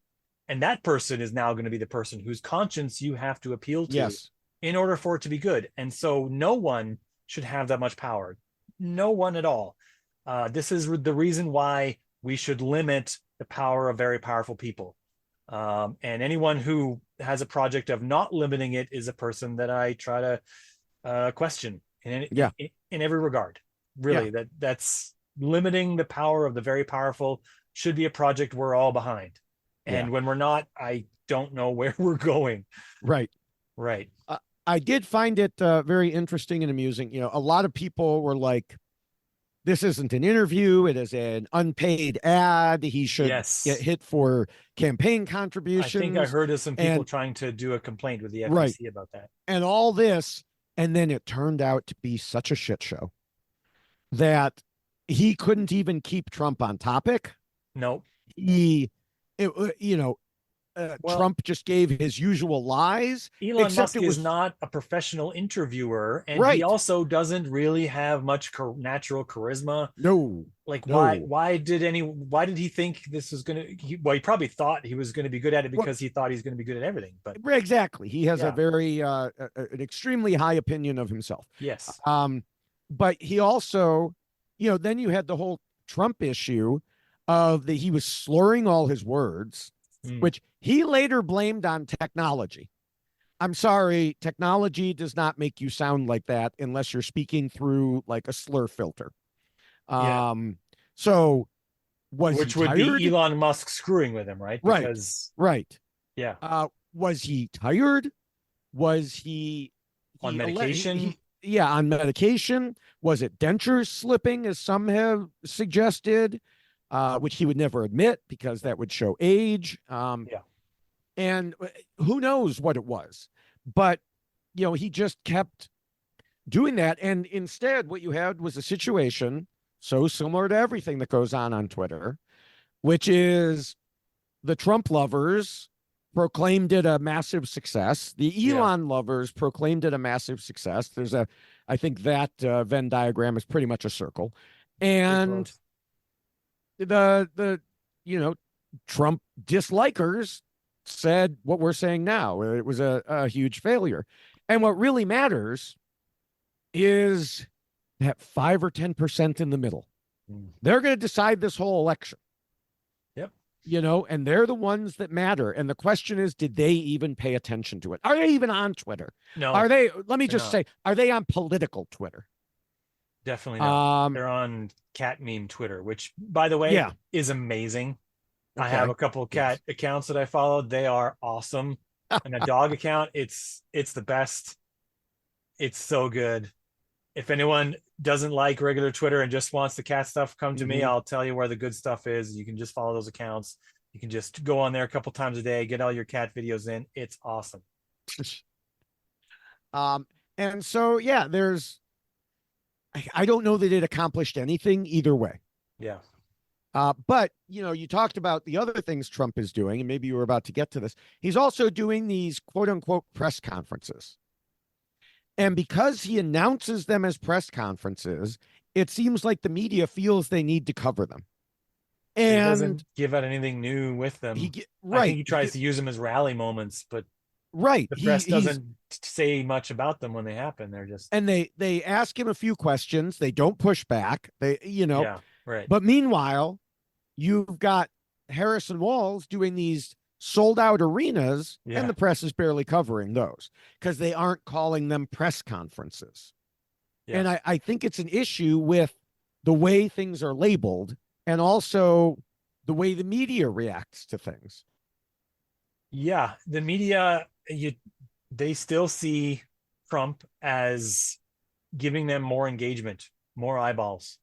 And that person is now going to be the person whose conscience you have to appeal to Yes. in order for it to be good. And so no one should have that much power. No one at all. This is the reason why we should limit the power of very powerful people. And anyone who has a project of not limiting it is a person that I try to question Yeah. in every regard. Yeah. Really, that's limiting the power of the very powerful should be a project we're all behind. Yeah. And when we're not, I don't know where we're going. Right. Right. I did find it very interesting and amusing. A lot of people were like, this isn't an interview. It is an unpaid ad. He should get Yes. hit for campaign I think I contributions heard of some people and trying to do a complaint with the right. FTC about that. And all this. And then it turned out to be such a shit show that he couldn't even keep Trump on topic. No. He, it, Well, Trump just gave his usual lies, Elon except Musk it is was not a professional interviewer, and he right. also doesn't really have much natural charisma. No, Like, why no. why did he think this was gonna well, he probably thought he was going to be good at it Well, because he thought he's going to be good at everything. But exactly. He has a yeah, very, an extremely high opinion of himself. yes. But he also, then you had the whole Trump issue of that he was slurring all his words, Mm. which he later blamed on technology. I'm sorry, technology does not make you sound like that unless you're speaking through like a slur filter. Yeah. Um, so was he Which would be tired? Elon Musk screwing with him, right? Right, Because right. yeah, Was he tired? Was he on he medication. yeah, on medication? Was it dentures slipping, as some have suggested, which he would never admit because that would show age. Yeah. And who knows what it was, but he just kept doing that. And instead, what you had was a situation so similar to everything that goes on Twitter, which is the Trump lovers proclaimed it a massive success. The Yeah. Elon lovers proclaimed it a massive success. I think that Venn diagram is pretty much a circle. Pretty And close. the you know, Trump dislikers said what we're saying now. It was a huge failure. And what really matters is that 5 or 10% in the middle. Mm. They're going to decide this whole election, Yep. and they're the ones that matter. And the question is, did they even pay attention to it? Are they even on Twitter? No, Let me they're just not. say, are they on political Twitter? Definitely not. Um, They're on cat meme Twitter, which, by the way, yeah. is amazing. I have Okay. a couple of cat Yes. accounts that I followed. They are awesome. And a dog account, it's the best. It's so good. If anyone doesn't like regular Twitter and just wants the cat stuff, come to me. Mhm. I'll tell you where the good stuff is. You can just follow those accounts. You can just go on there a couple times a day, get all your cat videos in. It's awesome. um, and so, yeah, I don't know that it accomplished anything either way. Yeah. But you talked about the other things Trump is doing, and maybe you were about to get to this. He's also doing these quote unquote press conferences. And because he announces them as press conferences, it seems like the media feels they need to cover them. But he And doesn't give out anything new with them. I think right, he tries to use them as rally moments, but right. the He press he's doesn't say much about them when they happen. They're just, and they ask him a few questions. They don't push back. yeah, right. But meanwhile, you've got Harrison Walz doing these sold out arenas, and Yeah. the press is barely covering those because they aren't calling them press conferences. Yeah. And I think it's an issue with the way things are labeled and also the way the media reacts to things. Yeah. The media, they still see Trump as giving them more engagement, more eyeballs.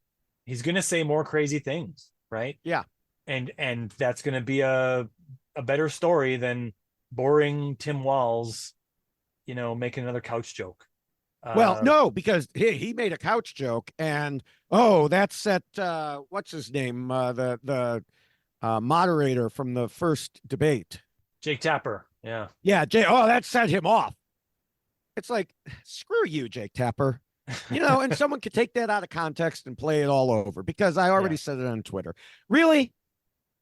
He's going to say more crazy things, right? Yeah. And that's going to be a better story than boring Tim Walz, making another couch joke. Well, Uh, no, because he made a couch joke, and oh, that's at what's his name, the moderator from the first debate. Jake Tapper. Yeah. Yeah, Jay. Oh, that set him off. It's like, screw you, Jake Tapper. And someone could take that out of context and play it all over because I already Yeah. said it on Twitter. Really?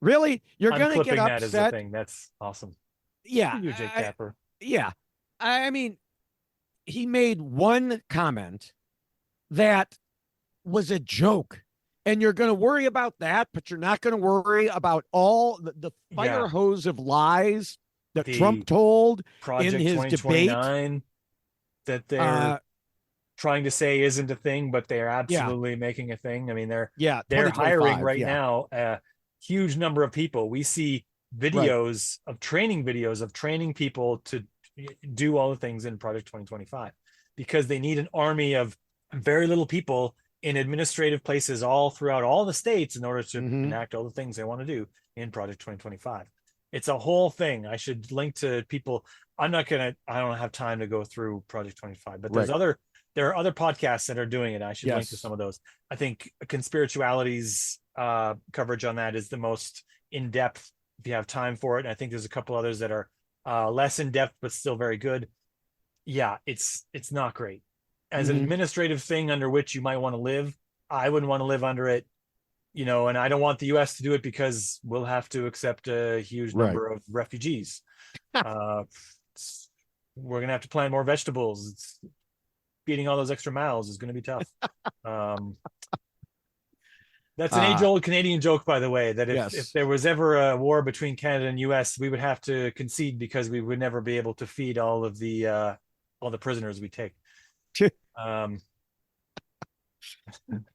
Really? You're going to get Unclipping that as the upset? thing. That's awesome. Yeah. You, Jake Tapper. Yeah. I mean, he made one comment that was a joke. And you're going to worry about that, but you're not going to worry about all the fire Yeah. hose of lies that The Trump told in Project his debate. 2029 that they're trying to say isn't a thing, but they're Yeah. absolutely making a thing. I mean, Yeah. they're hiring 2025. right Yeah. now a huge number of people. We see Right. videos of training people to do all the things in Project 2025 because they need an army of very little people in administrative places all throughout all the states in order to enact all the things they want to do in Project 2025. It's a whole thing. I should link to people. I don't have time to go through Project 25, but there are other podcasts that are doing it. I should link to some of those. I think Conspirituality's coverage on that is the most in-depth if you have time for it. And I think there's a couple others that are less in-depth, but still very good. Yeah, it's not great. As an administrative thing under which you might want to live, I wouldn't want to live under it, and I don't want the US to do it because we'll have to accept a huge number of refugees. We're going to have to plant more vegetables. Feeding all those extra mouths is going to be tough. That's an age-old Canadian joke, by the way, that if Yes. there was ever a war between Canada and US, we would have to concede because we would never be able to feed all the prisoners we take. Um,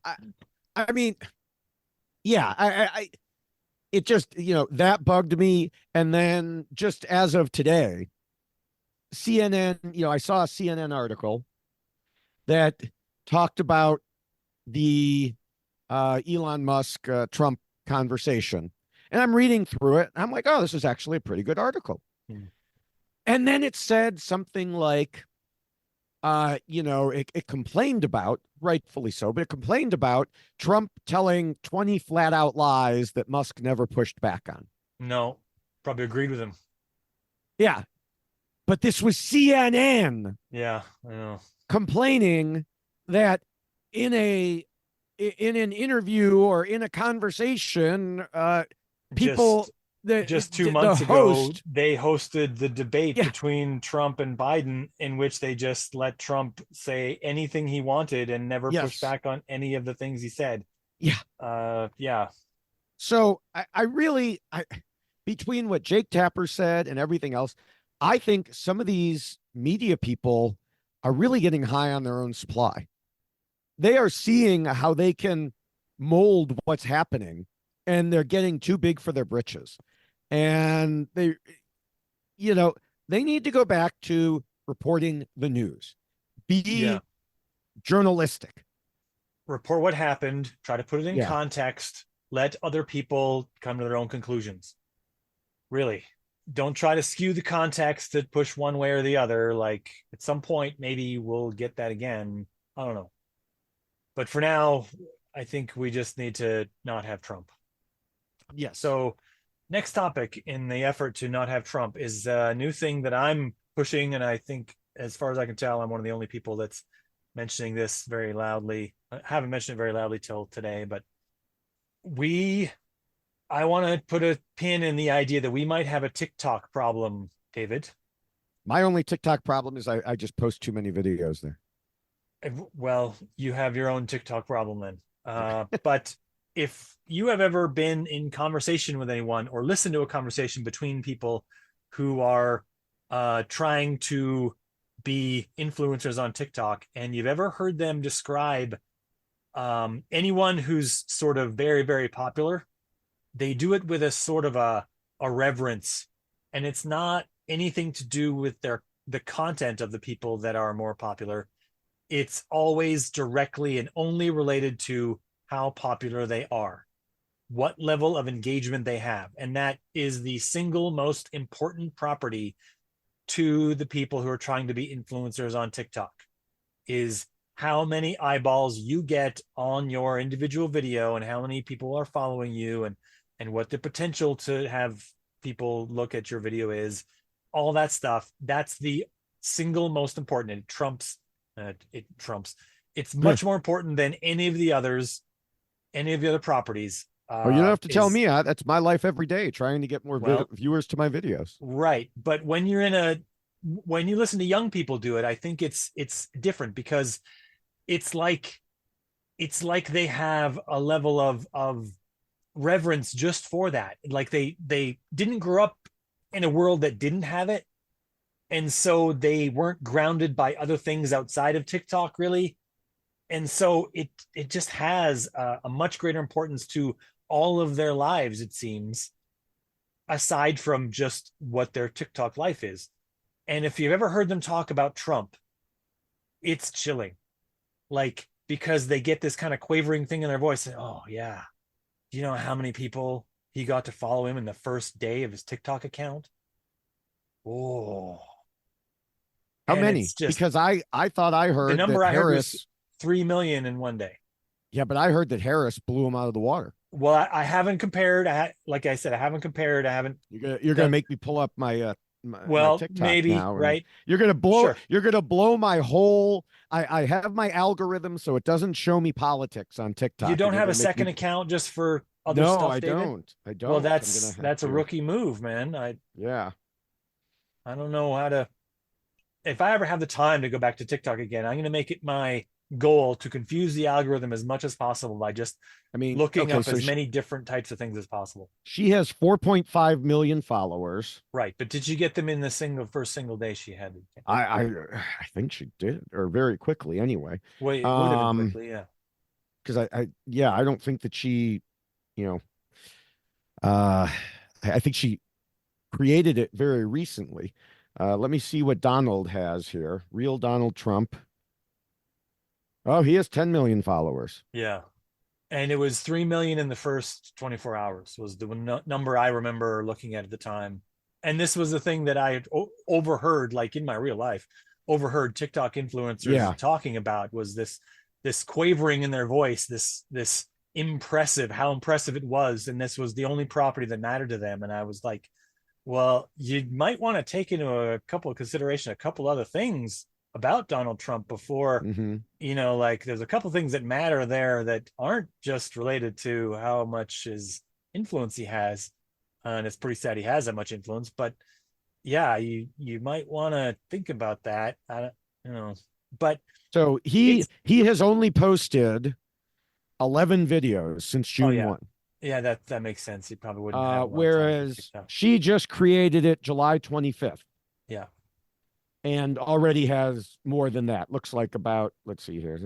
I, I mean, yeah, it just, that bugged me. And then just as of today, CNN, I saw a CNN article that talked about the Elon Musk Trump conversation. And I'm reading through it. And I'm like, oh, this is actually a pretty good article. hmm. And then it said something like, it complained about, rightfully so, but it complained about Trump telling 20 flat out lies that Musk never pushed back on. No, probably agreed with him. Yeah. But this was CNN Yeah, I know. complaining that in an interview or in a conversation, people Just just 2 months the ago, host, they hosted the debate yeah, between Trump and Biden, in which they just let Trump say anything he wanted and never push yes, back on any of the things he said. yeah. Yeah, So I really, between what Jake Tapper said and everything else, I think some of these media people are really getting high on their own supply. They are seeing how they can mold what's happening, and they're getting too big for their britches. And you know, they need to go back to reporting the news, yeah. be journalistic. Report what happened, try to put it in Yeah. context, let other people come to their own conclusions. Really. Don't try to skew the context to push one way or the other. Like at some point, maybe we'll get that again. I don't know. But for now, I think we just need to not have Trump. Yes. So, next topic in the effort to not have Trump is a new thing that I'm pushing. And I think, as far as I can tell, I'm one of the only people that's mentioning this very loudly. I haven't mentioned it very loudly till today, but we, I want to put a pin in the idea that we might have a TikTok problem, David. My only TikTok problem is I just post too many videos there. Well, you have your own TikTok problem then. But if you have ever been in conversation with anyone or listened to a conversation between people who are trying to be influencers on TikTok, and you've ever heard them describe anyone who's sort of very, very popular, they do it with a sort of a reverence, and it's not anything to do with the content of the people that are more popular. It's always directly and only related to how popular they are, what level of engagement they have. And that is the single most important property to the people who are trying to be influencers on TikTok, is how many eyeballs you get on your individual video and how many people are following you, and what the potential to have people look at your video is. All that stuff, that's the single most important. It trumps it's much more important than any of the others, any of the other properties. Well, you don't have to tell Is me. That's my life every day, trying to get more Well, viewers to my videos. right, but when you listen to young people do it, I think it's different, because it's like they have a level of reverence just for that. Like they didn't grow up in a world that didn't have it, and so they weren't grounded by other things outside of TikTok really, and so it just has a much greater importance to all of their lives, it seems, aside from just what their TikTok life is. And if you've ever heard them talk about Trump, it's chilling, like, because they get this kind of quavering thing in their voice, and, oh yeah, do you know how many people he got to follow him in the first day of his TikTok account? Oh, How and many? it's just, Because I thought I the heard number that I heard was Harris. 3 million in one day. Yeah, but I heard that Harris blew him out of the water. Well, I haven't compared. Like I said, I haven't compared. I haven't You're gonna done. make me pull up my Well, TikTok maybe, now, and right? you're Sure. gonna blow my whole. I have my algorithm so it doesn't show me politics on You TikTok, don't and you're have a gonna make me. second account just for other No, stuff, I David? don't. I Well, don't. I'm gonna have that's a to. rookie move, man. Yeah. I don't know how to. If I ever have the time to go back to TikTok again, I'm going to make it my goal to confuse the algorithm as much as possible by just I mean, looking okay, up so as many different types of things as possible. she has 4.5 million followers. Right. But did you get them in the first single day she had it? I think she did, or very quickly anyway. Well, it would have been quickly, yeah. Because yeah, I don't think that she, you know, uh, I think she created it very recently. Let me see what Donald has here. Real Donald Trump. Oh, he has 10 million followers. Yeah. And it was 3 million in the first 24 hours was the number I remember looking at the time. And this was the thing that I overheard, like in my real life, overheard TikTok influencers Yeah. talking about was this quavering in their voice, this impressive, how impressive it was. And this was the only property that mattered to them. And I was like, well, you might want to take into a couple of consideration, a couple other things about Donald Trump before, Mm-hmm. like there's a couple things that matter there that aren't just related to how much his influence he has. And it's pretty sad he has that much influence, but yeah, you might want to think about that. I don't, but So it's he has only posted 11 videos since oh June yeah, 1. yeah, that makes sense. He probably wouldn't have a lot of time to Whereas she just created it July 25th. Yeah. And already has more than that. Looks like about, let's see here,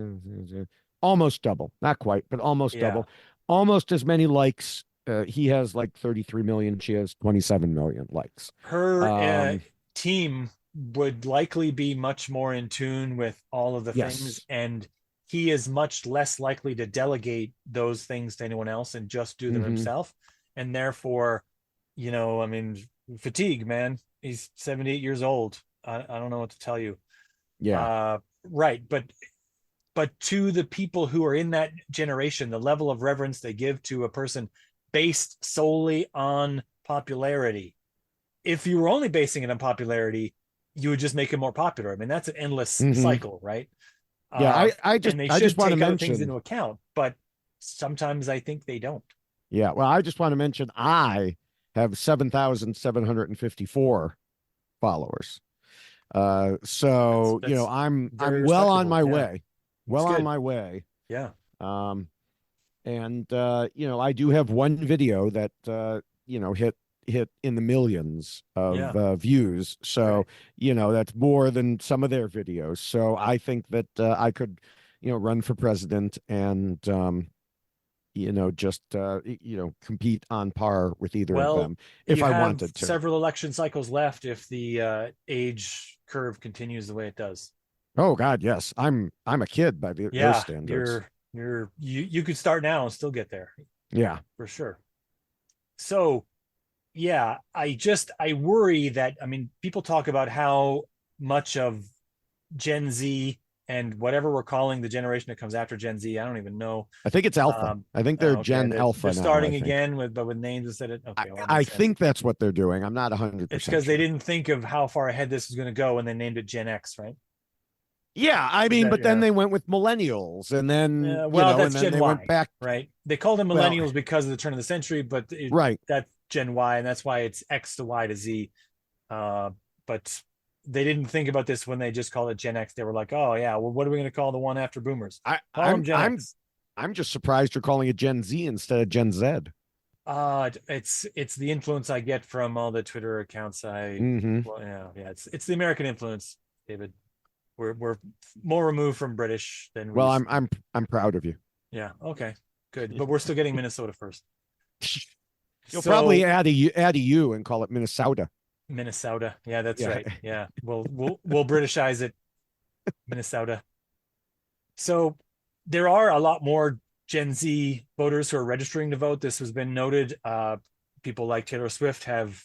almost double. Not quite, but almost Yeah. double. Almost as many likes. He has like 33 million. She has 27 million likes. Her team would likely be much more in tune with all of the Yes. things, and he is much less likely to delegate those things to anyone else and just do them Mhm. himself. And therefore, I mean, fatigue, man. He's 78 years old. I don't know what to tell you. Yeah. Right. But to the people who are in that generation, the level of reverence they give to a person based solely on popularity. If you were only basing it on popularity, you would just make it more popular. I mean, that's an endless Mhm. cycle, right? Yeah. I And they I should just want to take other things mention. into account, but sometimes I think they don't. Yeah. Well, I just want to mention I have 7,754 followers. So That's I'm very well on respectable. my Yeah, way. Well it's on good. my way. Yeah. And I do have one video that hit in the millions of Yeah. views. So, Right. that's more than some of their videos. So I think that I could, run for president and just compete on par with either of Well, them if you I have wanted to. several election cycles left if the age curve continues the way it does. Oh God, yes. I'm a kid by those Yeah, standards. you could start now and still get there Yeah. for sure. So yeah, I worry that, I mean, people talk about how much of Gen Z and whatever we're calling the generation that comes after Gen Z, I don't even know. I think it's Alpha. I think they're Okay, Gen Alpha they're now, I starting think. again with names instead of I, okay, well, that I makes sense. think that's what they're doing. I'm not It's 100% because they sure. didn't think of how far ahead this was going to go when they named it Gen X, right? Yeah, I mean, but then Yeah. they went with millennials, and then Well, and that's then Gen they went Y, back. right? They called them Well, millennials because of the turn of the century, but right. that's Gen Y, and that's why it's X to Y to Z. But they didn't think about this when they just called it Gen X. They were like, "Oh yeah, well, what are we going to call the one after Boomers? I, Call them I'm Gen I'm X." I'm just surprised you're calling it Gen Z instead of Gen Z. It's the influence I get from all the Twitter accounts. Mm-hmm. Well, yeah, it's the American influence, David. We're more removed from British than we Well, used I'm to be. I'm proud of you. Yeah, okay, good, but we're still getting Minnesota first. You'll So probably add a U and call it Minnesota. Minnesota, yeah, that's Yeah. right. Yeah, we'll Britishize it, Minnesota. So there are a lot more Gen Z voters who are registering to vote. This has been noted. People like Taylor Swift have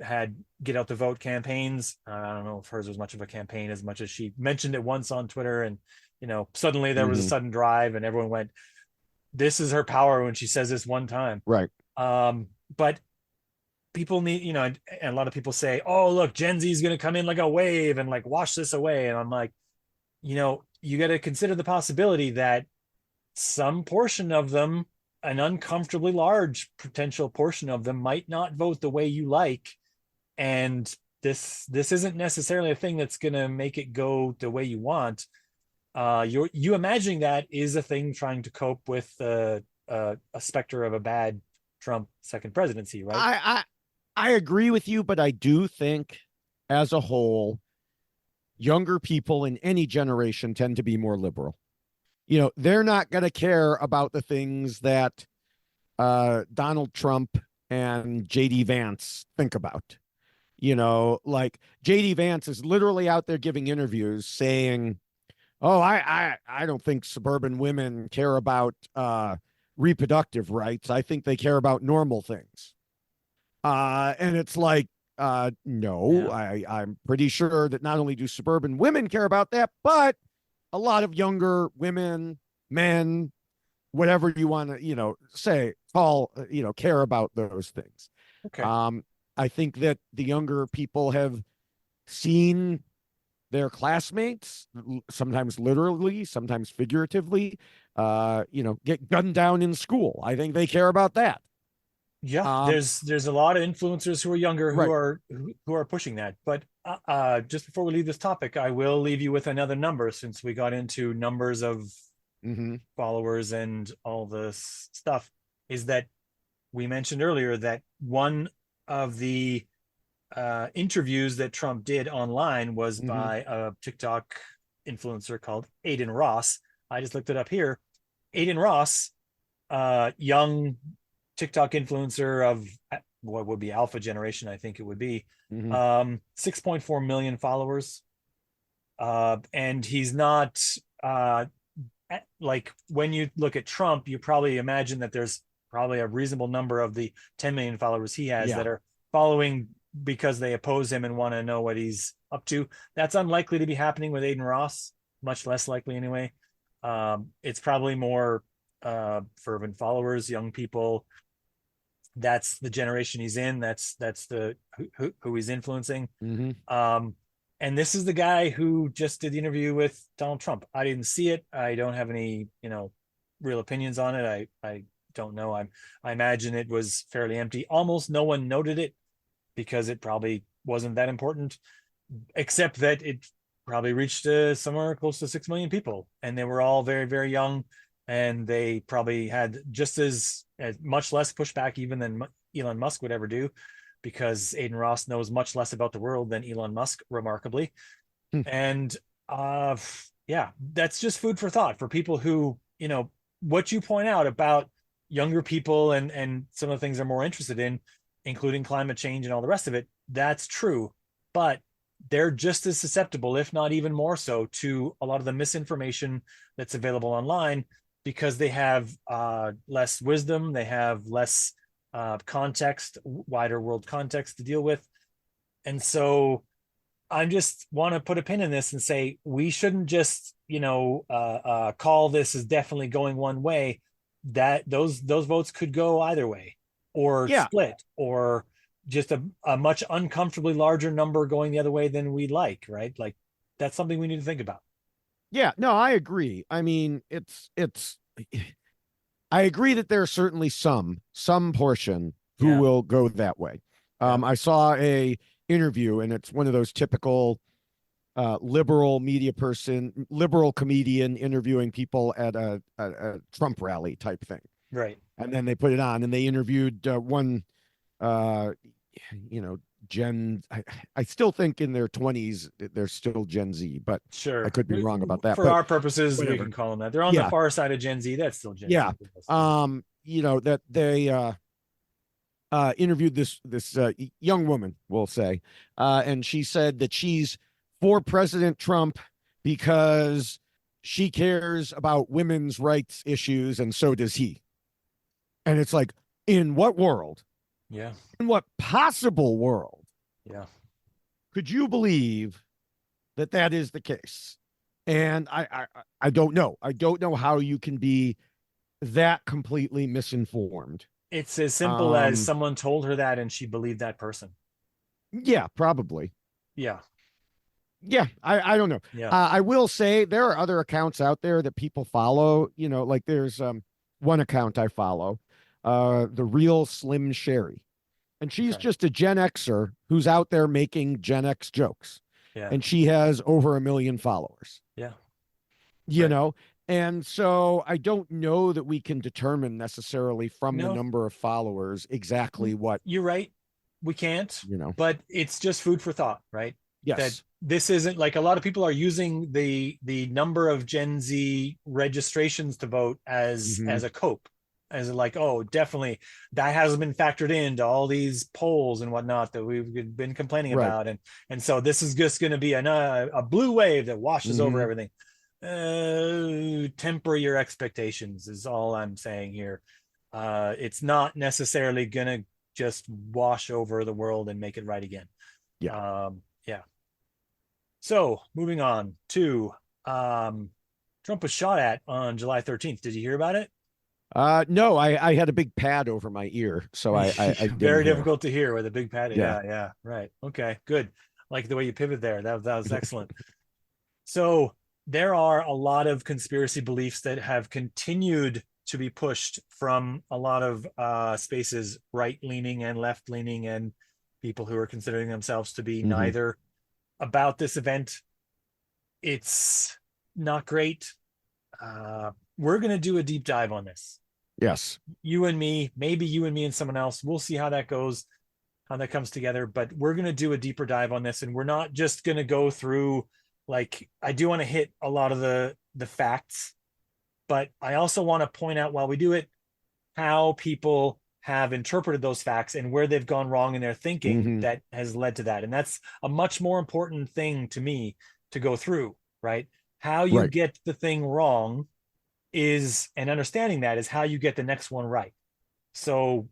had get out the vote campaigns. I don't know if hers was much of a campaign as much as she mentioned it once on Twitter, and suddenly there was a Mm-hmm. sudden drive, and everyone went, "This is her power when she says this one time." Right. But people need, and a lot of people say, "Oh, look, Gen Z is going to come in like a wave and like wash this away," and I'm like, you got to consider the possibility that some portion of them, an uncomfortably large potential portion of them, might not vote the way you like, and this isn't necessarily a thing that's going to make it go the way you want. You imagining that is a thing trying to cope with a specter of a bad Trump second presidency, right? I agree with you, but I do think as a whole, younger people in any generation tend to be more liberal. They're not going to care about the things that Donald Trump and JD Vance think about. Like JD Vance is literally out there giving interviews saying, "Oh, I don't think suburban women care about reproductive rights. I think they care about normal things." And it's like, no, Yeah. I'm pretty sure that not only do suburban women care about that, but a lot of younger women, men, whatever you want to, say, call, care about those things. Okay. Um, I think that the younger people have seen their classmates, sometimes literally, sometimes figuratively, get gunned down in school. I think they care about that. Yeah, Um, there's a lot of influencers who are younger right. who are pushing that. But just before we leave this topic, I will leave you with another number since we got into numbers of Mm-hmm. followers and all this stuff. Is that we mentioned earlier that one of the interviews that Trump did online was Mm-hmm. by a TikTok influencer called Aiden Ross. I just looked it up here. Aiden Ross, young TikTok influencer of what would be alpha generation, I think it would be. Mm-hmm. 6.4 million followers. And he's not like when you look at Trump, you probably imagine that there's probably a reasonable number of the 10 million followers he has Yeah. that are following because they oppose him and want to know what he's up to. That's unlikely to be happening with Aiden Ross, much less likely anyway. It's probably more fervent followers, young people. That's the generation he's in. That's the who he's influencing. Mm-hmm. And this is the guy who just did the interview with Donald Trump. I didn't see it. I don't have any, real opinions on it. I don't know. I imagine it was fairly empty. Almost no one noted it because it probably wasn't that important, except that it probably reached somewhere close to 6 million people, and they were all very, very young, and they probably had just as much less pushback even than Elon Musk would ever do, because Aiden Ross knows much less about the world than Elon Musk, remarkably. Hmm. And yeah, that's just food for thought for people who, what you point out about younger people and some of the things they're more interested in, including climate change and all the rest of it. That's true, but they're just as susceptible, if not even more so, to a lot of the misinformation that's available online because they have less wisdom, they have less context, wider world context to deal with. And so I just want to put a pin in this and say we shouldn't just, call this as definitely going one way. That those votes could go either way, or Yeah. split, or just a much uncomfortably larger number going the other way than we like, right? Like that's something we need to think about. Yeah. No, I agree. I mean, I agree that there's certainly some portion who Yeah. will go that way. Yeah. I saw a interview, and it's one of those typical liberal media person, liberal comedian interviewing people at a Trump rally type thing. Right. And then they put it on, and they interviewed one, uh, Gen. I still think in their 20s they're still Gen Z, but I Sure. could be wrong about that. For But our purposes, we whatever. can call them that. They're on the Yeah, far side of Gen Z. That's still Gen yeah. Z. That they interviewed this young woman, we'll say, and she said that she's for President Trump because she cares about women's rights issues, and so does he. And it's like, in what world? Yeah. In what possible world Yeah. could you believe that that is the case? And I don't know. I don't know how you can be that completely misinformed. It's as simple as Um, someone told her that and she believed that person. yeah, probably. Yeah. Yeah, I don't know. Yeah. I will say there are other accounts out there that people follow. Like there's one account I follow, the real Slim Sherry, and she's Okay. just a Gen Xer who's out there making Gen X jokes, Yeah. and she has over 1 million followers. Yeah. you Right. know? And so I don't know that we can determine necessarily from the No, number of followers exactly what, you're right. We can't, you know. but it's just food for thought, right? That Yes. this isn't like a lot of people are using the number of Gen Z registrations to vote Hmm. as a cope, as like, oh, definitely that hasn't been factored into all these polls and whatnot that we've been complaining Right. about, and so this is just going to be a blue wave that washes over Hmm. everything. Temper your expectations is all I'm saying here. It's not necessarily gonna just wash over the world and make it right again. Yeah. Yeah. So moving on to Trump was shot at on July 13th. Did you hear about it? No, I had a big pad over my ear, so I didn't Very hear. difficult to hear with a big pad. Yeah. Yeah, yeah, right. Okay, good. Like the way you pivot there. That was excellent. So there are a lot of conspiracy beliefs that have continued to be pushed from a lot of spaces, right leaning and left leaning, and people who are considering themselves to be Hmm. neither, about this event. It's not great. We're going to do a deep dive on this. Yes. You and me, maybe you and me and someone else. We'll see how that goes, how that comes together. But we're going to do a deeper dive on this, and we're not just going to go through. Like, I do want to hit a lot of the facts, but I also want to point out while we do it how people have interpreted those facts and where they've gone wrong in their thinking Hmm. that has led to that. And that's a much more important thing to me to go through, right? How you Right. get the thing wrong is, and understanding that is how you get the next one right. So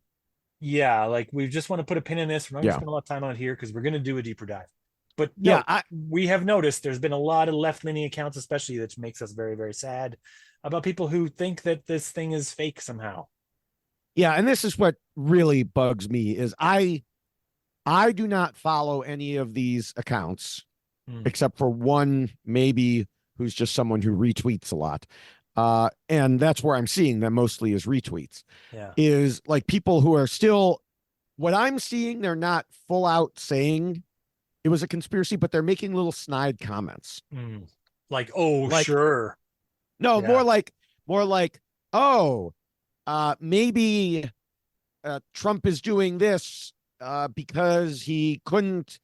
yeah, like we just want to put a pin in this. We're not going to Yeah. spend a lot of time on it here because we're going to do a deeper dive. But Yeah. note, we have noticed there's been a lot of left leaning accounts, especially, that makes us very, very sad about people who think that this thing is fake somehow. Yeah. And this is what really bugs me is I do not follow any of these accounts Mm, except for one, maybe, who's just someone who retweets a lot. And that's where I'm seeing them mostly is retweets, yeah. is like people who are still, what I'm seeing, they're not full out saying it was a conspiracy, but they're making little snide comments. Mm. Like, oh, Like, sure. no, Yeah. more like, oh, maybe Trump is doing this because he couldn't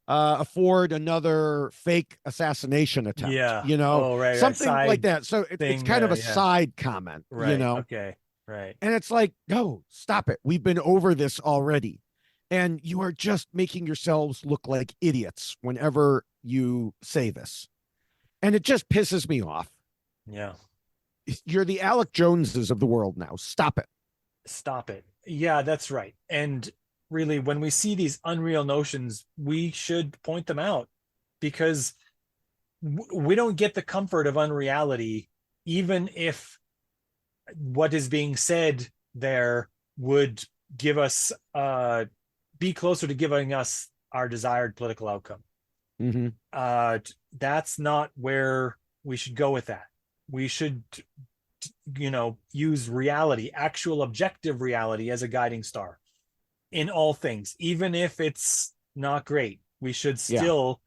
afford another fake assassination attempt, Yeah. Oh, right, right. something like Side that. So it's thing. kind of a Yeah. side comment, Right. Okay. Right. and it's like, no, stop it. We've been over this already. And you are just making yourselves look like idiots whenever you say this. And it just pisses me off. Yeah. You're the Alec Joneses of the world now. Stop it. Stop it. Yeah, that's right. And really, when we see these unreal notions, we should point them out because we don't get the comfort of unreality, even if what is being said there would give us be closer to giving us our desired political outcome. Mm-hmm. That's not where we should go with that. We should, use reality, actual objective reality, as a guiding star in all things. Even if it's not great, we should Yeah. still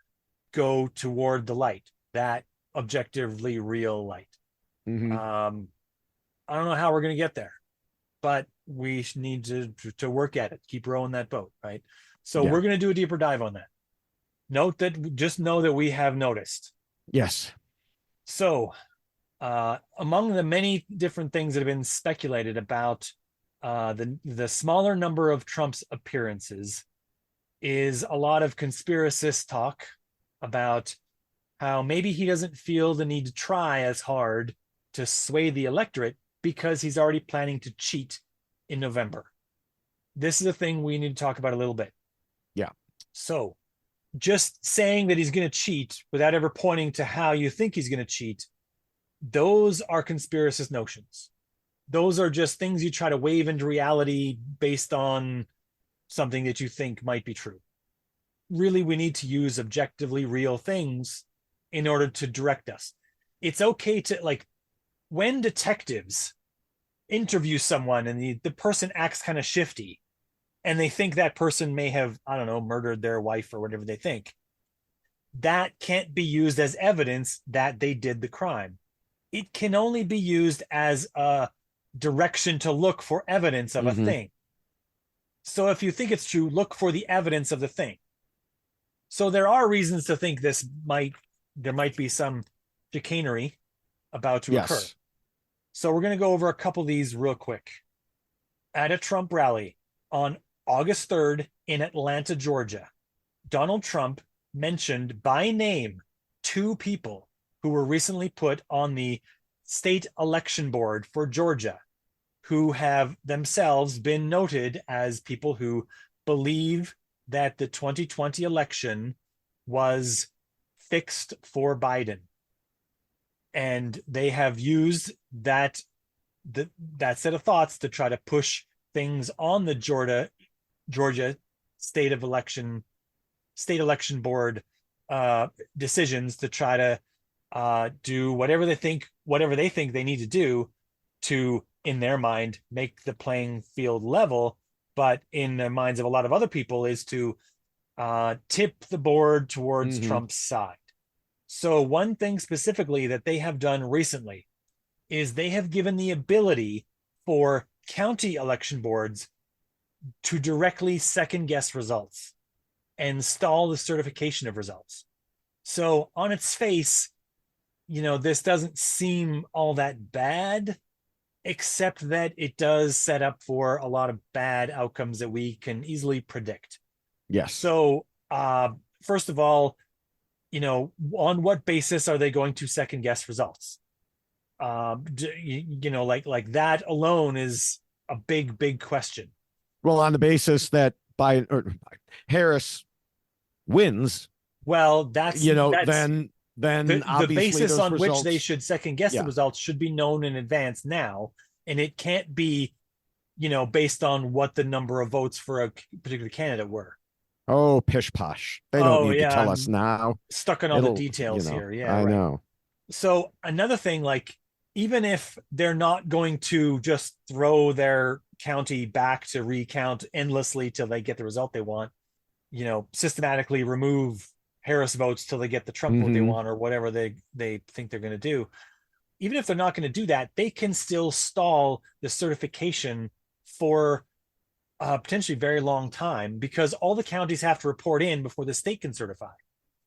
go toward the light, that objectively real light. Mm-hmm. um I don't know how we're going to get there, but we need to work at it, keep rowing that boat, right? So Yeah. we're going to do a deeper dive on that. Note that, just know that we have noticed. Yes. So among the many different things that have been speculated about the smaller number of Trump's appearances is a lot of conspiracist talk about how maybe he doesn't feel the need to try as hard to sway the electorate because he's already planning to cheat in November. This is a thing we need to talk about a little bit. Yeah. So, just saying that he's going to cheat without ever pointing to how you think he's going to cheat, those are conspiracist notions. Those are just things you try to wave into reality based on something that you think might be true. Really, we need to use objectively real things in order to direct us. It's okay to, like, when detectives interview someone and the person acts kind of shifty and they think that person may have, I don't know, murdered their wife or whatever they think, that can't be used as evidence that they did the crime. it can only be used as a direction to look for evidence of a Mm-hmm. thing. So if you think it's true, look for the evidence of the thing. So there are reasons to think there might be some chicanery about to occur. Yes. So we're going to go over a couple of these real quick. At a Trump rally on August 3rd in Atlanta, Georgia, Donald Trump mentioned by name two people who were recently put on the state election board for Georgia, who have themselves been noted as people who believe that the 2020 election was fixed for Biden. And they have used that set of thoughts to try to push things on the Georgia state election board decisions to try to do whatever they think they need to do to, in their mind, make the playing field level, but in the minds of a lot of other people is to tip the board towards Trump's side. So one thing specifically that they have done recently is they have given the ability for county election boards to directly second guess results and stall the certification of results. So on its face, this doesn't seem all that bad, except that it does set up for a lot of bad outcomes that we can easily predict. Yes. So first of all, on what basis are they going to second guess results? Like that alone is a big question. Well, on the basis that Harris wins, well, that's then the basis on results, which they should second guess the results should be known in advance now, and it can't be, based on what the number of votes for a particular candidate were. Oh, pish posh! They don't need to tell us now. Stuck on all the details here. Yeah, I know. So another thing, like, even if they're not going to just throw their county back to recount endlessly till they get the result they want, systematically remove Harris votes till they get the Trump vote they want, or whatever they think they're going to do. Even if they're not going to do that, they can still stall the certification for potentially very long time, because all the counties have to report in before the state can certify.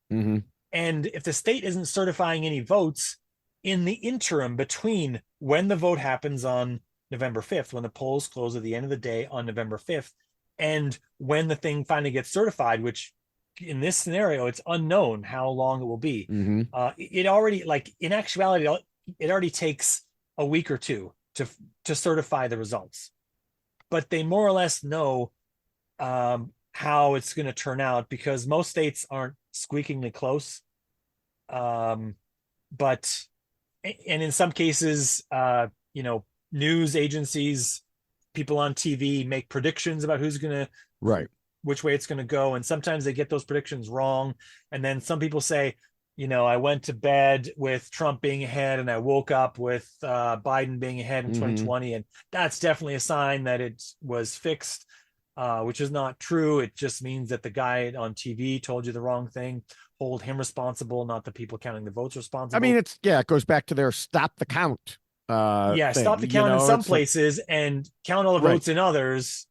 And if the state isn't certifying any votes in the interim between when the vote happens on November 5th, when the polls close at the end of the day on November 5th, and when the thing finally gets certified, which in this scenario, it's unknown how long it will be. It already, like, in actuality, it already takes a week or two to certify the results. But they more or less know how it's going to turn out, because most states aren't squeakingly close. But in some cases, news agencies, people on TV make predictions about who's going to, which way it's going to go. And sometimes they get those predictions wrong. And then some people say, I went to bed with Trump being ahead and I woke up with Biden being ahead in 2020. And that's definitely a sign that it was fixed, which is not true. It just means that the guy on TV told you the wrong thing. Hold him responsible, not the people counting the votes responsible. I mean, it goes back to their stop the count. Stop the count in some places and count all the votes in others.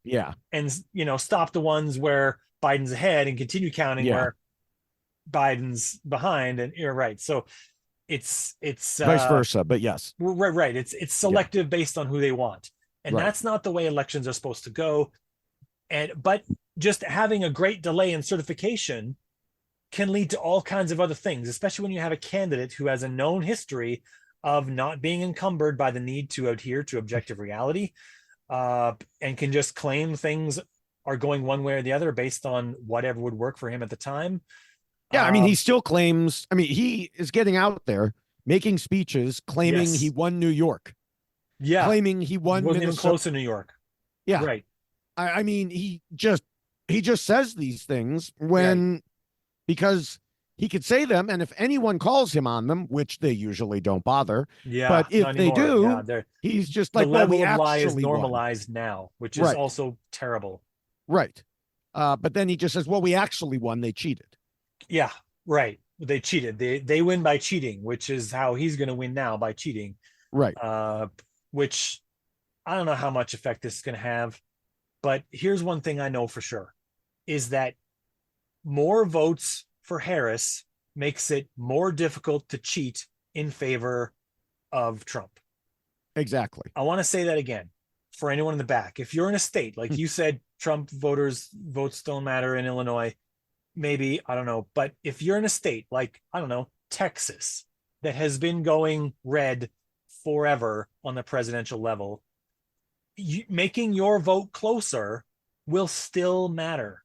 And, stop the ones where Biden's ahead and continue counting where Biden's behind. And you're right. So it's vice versa, but yes. Right. It's selective based on who they want. And that's not the way elections are supposed to go. But just having a great delay in certification can lead to all kinds of other things, especially when you have a candidate who has a known history of not being encumbered by the need to adhere to objective reality, and can just claim things are going one way or the other based on whatever would work for him at the time. I mean, he still claims, he is getting out there making speeches claiming he won New York. Claiming he won Wasn't even close to New York. Right. I mean, he just says these things because he could say them, and if anyone calls him on them, which they usually don't bother, but if they do, he's just like, the level of lie is normalized now, which is also terrible. But then he just says, well, we actually won, they cheated. Right. they cheated. They win by cheating, which is how he's going to win now, by cheating. Right. Uh, which I don't know how much effect this is going to have, but here's one thing I know for sure is that more votes for Harris makes it more difficult to cheat in favor of Trump. Exactly. I want to say that again for anyone in the back. If you're in a state, like you said, Trump votes don't matter in Illinois, maybe, I don't know. But if you're in a state like, I don't know, Texas, that has been going red forever on the presidential level, making your vote closer will still matter.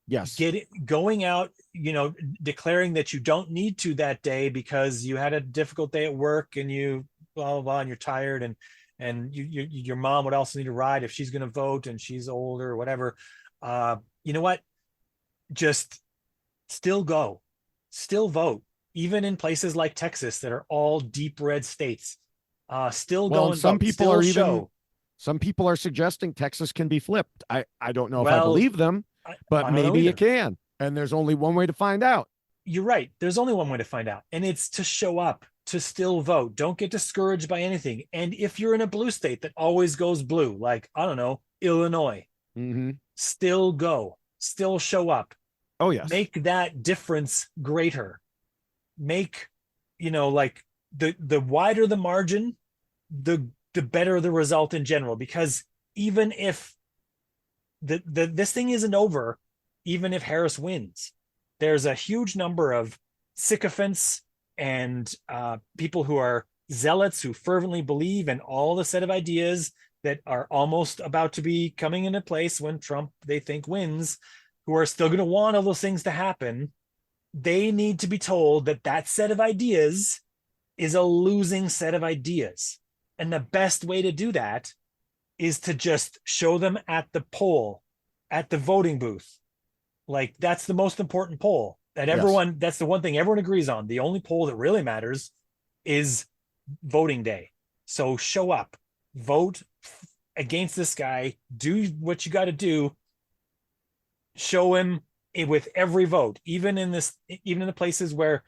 Yes. Going out, declaring that you don't need to that day because you had a difficult day at work and you blah blah blah and you're tired, and your mom would also need a ride if she's going to vote and she's older or whatever. You know what? Just still go, still vote, even in places like Texas that are all deep red states. Still Well, go and and vote. some people are suggesting Texas can be flipped. I don't know if I Well, believe them, but I don't know maybe it either. can. And there's only one way to find out. You're right. There's only one way to find out, and it's to show up, to still vote. Don't get discouraged by anything. And if you're in a blue state that always goes blue, like, I don't know, Illinois, Mm-hmm. still go, still show up, Oh, yes. make that difference greater. Make, like, the wider the margin, the better the result in general. Because even if this thing isn't over, even if Harris wins, there's a huge number of sycophants and people who are zealots who fervently believe in all the set of ideas that are almost about to be coming into place when Trump, they think, wins, who are still going to want all those things to happen. They need to be told that that set of ideas is a losing set of ideas. And the best way to do that is to just show them at the poll, at the voting booth. Like, that's the most important poll that Yes. that's the one thing everyone agrees on. The only poll that really matters is voting day. So show up, vote against this guy, do what you got to do, show him with every vote, even in the places where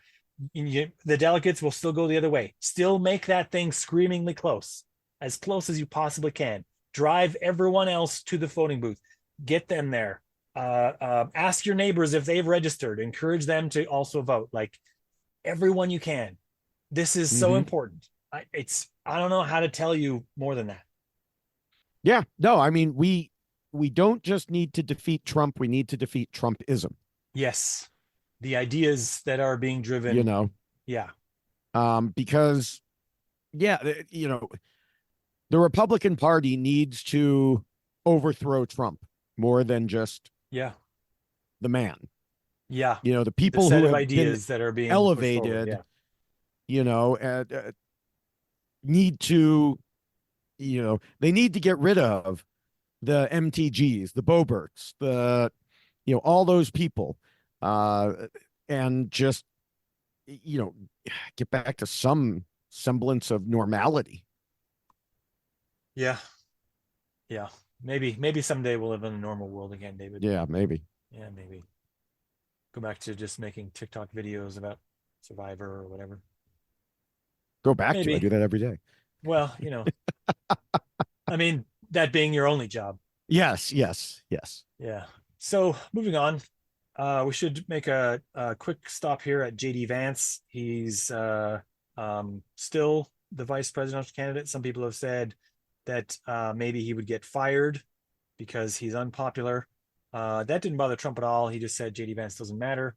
the delegates will still go the other way. Still make that thing screamingly close as you possibly can. Drive everyone else to the voting booth. Get them there. Ask your neighbors if they've registered. Encourage them to also vote. Like, everyone you can. This is so Mm-hmm. important. I don't know how to tell you more than that. Yeah. No, I mean, we don't just need to defeat Trump. We need to defeat Trumpism, Yes, the ideas that are being you driven. know, Yeah, because, yeah, the Republican Party needs to overthrow Trump more than just yeah, the man. yeah. The The people set who of have been ideas that are being pushed forward. elevated, Yeah, need to, they need to get rid of the MTGs, the Boberts, all those people, uh, and just, you know, get back to some semblance of normality. yeah, yeah. Maybe someday we'll live in a normal world again, David. Yeah, maybe. Yeah, maybe go back to just making TikTok videos about Survivor or whatever. Go back to. I Maybe. do that every day. Well, I mean, that being your only job. Yes, yes, yes. Yeah. So moving on, we should make a quick stop here at JD Vance. He's still the vice presidential candidate. Some people have said that maybe he would get fired because he's unpopular. That didn't bother Trump at all. He just said JD Vance doesn't matter,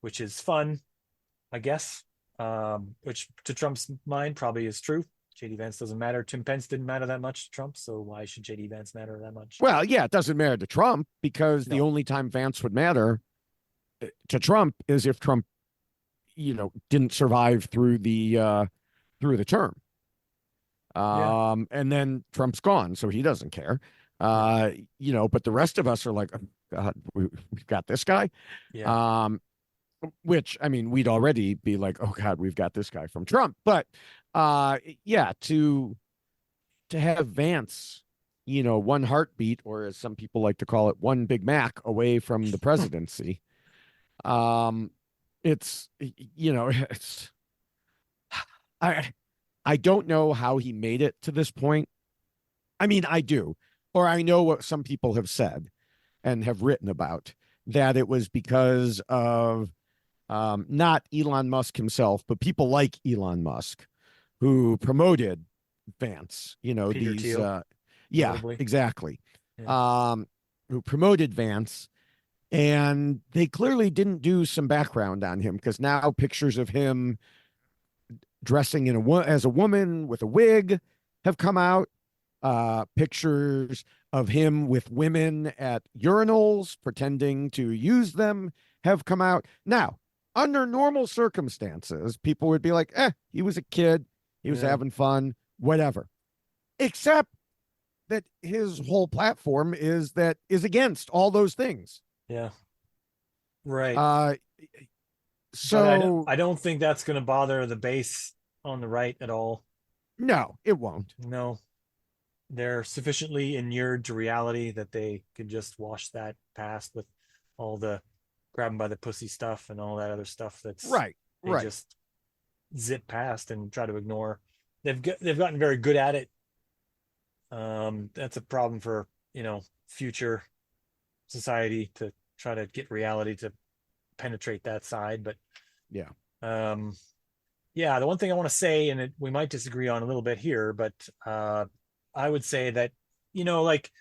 which is fun, I guess. Which to Trump's mind probably is true. JD Vance doesn't matter. Tim Pence didn't matter that much to Trump, so why should JD Vance matter that much? Well, yeah, it doesn't matter to Trump because the No. only time Vance would matter to Trump is if Trump, didn't survive through the term. Yeah. And then Trump's gone, so he doesn't care. But the rest of us are like, oh, God, we've got this guy. Yeah. Which, I mean, we'd already be like, oh God, we've got this guy from Trump. But to have Vance, one heartbeat, or as some people like to call it, one Big Mac away from the presidency, It's, it's, I, I don't know how he made it to this point. I mean, I do, or I know what some people have said and have written about, that it was because of not Elon Musk himself, but people like Elon Musk who promoted Vance, Peter these, Thiel, yeah, notably. exactly. Yeah. Um, who promoted Vance. And they clearly didn't do some background on him, because now pictures of him dressing as a woman with a wig have come out. Pictures of him with women at urinals pretending to use them have come out. Now, under normal circumstances, people would be like, he was a kid. He was Yeah. having fun, whatever. Except that his whole platform is against all those things. Yeah. Right. Uh, But so I don't think that's going to bother the base on the right at all. no, it won't. No, they're sufficiently inured to reality that they could just wash that past with all the grab them by the pussy stuff and all that other stuff that's Right, they right. just zip past and try to ignore. They've gotten very good at it. That's a problem for future society to try to get reality to penetrate that side. But Yeah. um, yeah, the one thing I want to say, and we might disagree on a little bit here, but I would say that like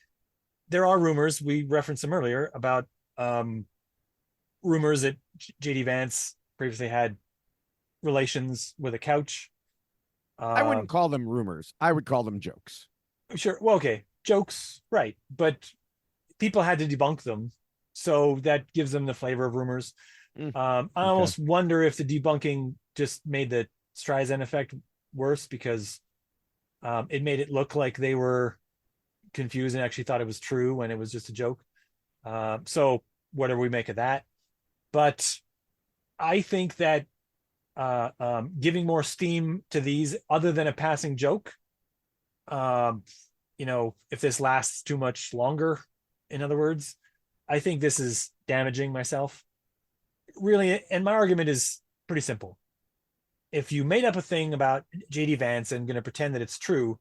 there are rumors, we referenced them earlier, about um, rumors that JD Vance previously had relations with a couch. I Uh, wouldn't call them rumors. I would call them jokes. sure, well, okay, jokes, right, but people had to debunk them, so that gives them the flavor of rumors. Mm, I okay. almost wonder if the debunking just made the Streisand effect worse, because it made it look like they were confused and actually thought it was true when it was just a joke. So whatever we make of that, but I think that giving more steam to these, other than a passing joke, um, if this lasts too much longer, in other words, I think this is damaging myself. Really, and my argument is pretty simple. If you made up a thing about JD Vance and going to pretend that it's true,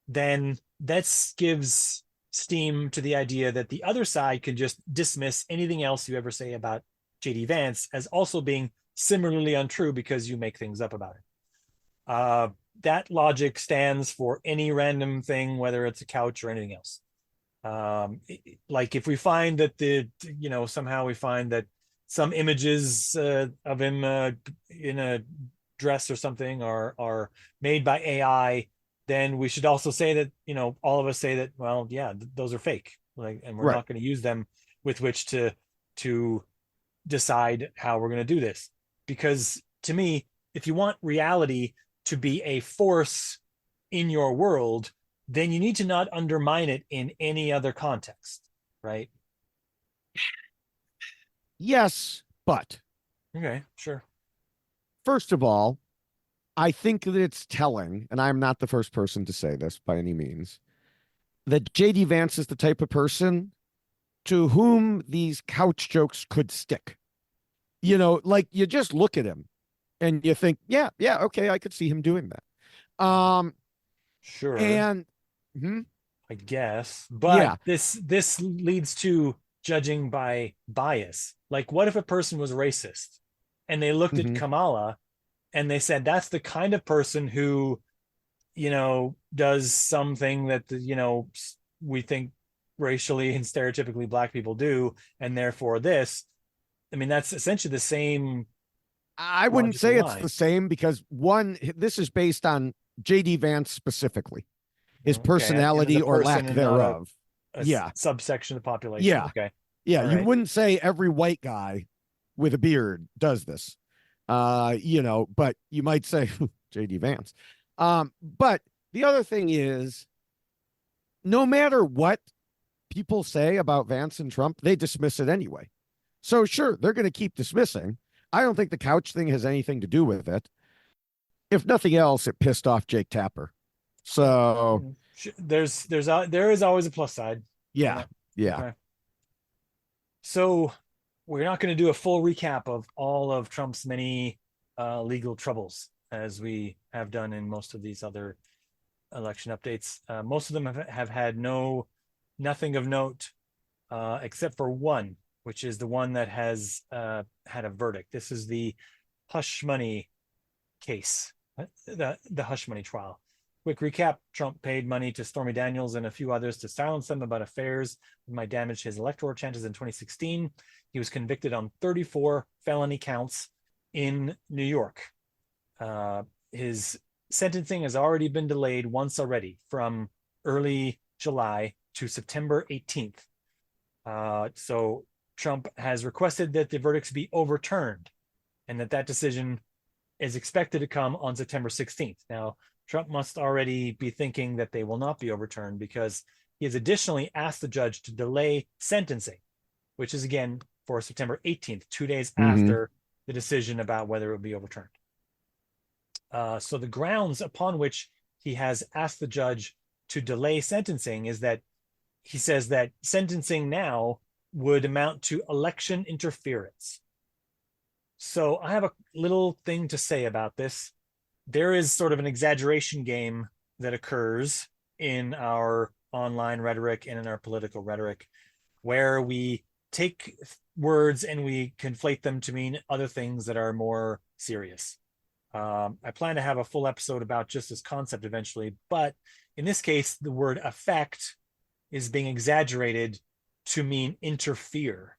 then that gives steam to the idea that the other side can just dismiss anything else you ever say about JD Vance as also being similarly untrue because you make things up about it. That logic stands for any random thing, whether it's a couch or anything else. Like if we find that somehow we find that some images of him in a dress or something are made by AI, then we should also say that all of us say that, well, yeah, those are fake, like, and we're Right. not going to use them with which to decide how we're going to do this. Because to me, if you want reality to be a force in your world, then you need to not undermine it in any other context, right? Yes, but Okay, sure. first of all, I think that it's telling, and I'm not the first person to say this by any means, that JD Vance is the type of person to whom these couch jokes could stick. Like you just look at him and you think, yeah, yeah, okay, I could see him doing that. Sure, And hmm, I guess, but yeah, this leads to judging by bias. Like, what if a person was racist and they looked at hmm, Kamala and they said that's the kind of person who does something that we think racially and stereotypically black people do, and therefore this. I mean, that's essentially the same I wouldn't logical say it's the line. same, because one, this is based on JD Vance specifically, his Okay, him as personality a or person lack and not thereof. a Yeah, subsection of the population. yeah, Okay, yeah. all You right, wouldn't say every white guy with a beard does this. But you might say JD Vance. But the other thing is, no matter what people say about Vance and Trump, they dismiss it anyway. So sure, they're going to keep dismissing. I don't think the couch thing has anything to do with it. If nothing else, it pissed off Jake Tapper. So there is always a plus side. yeah, Yeah. yeah. Okay. So we're not going to do a full recap of all of Trump's many legal troubles, as we have done in most of these other election updates. Most of them have had nothing of note, except for one, which is the one that has had a verdict. This is the hush money case, the hush money trial. Quick recap: Trump paid money to Stormy Daniels and a few others to silence them about affairs that might damage his electoral chances in 2016. He was convicted on 34 felony counts in New York. His sentencing has already been delayed once already, from early July to September 18th. So Trump has requested that the verdicts be overturned, and that decision is expected to come on September 16th. Now, Trump must already be thinking that they will not be overturned, because he has additionally asked the judge to delay sentencing, which is again for September 18th, 2 days after the decision about whether it would be overturned. So the grounds upon which he has asked the judge to delay sentencing is that he says that sentencing now would amount to election interference. So I have a little thing to say about this. There is sort of an exaggeration game that occurs in our online rhetoric and in our political rhetoric, where we take words and we conflate them to mean other things that are more serious. I plan to have a full episode about just this concept eventually, but in this case, the word affect is being exaggerated to mean interfere.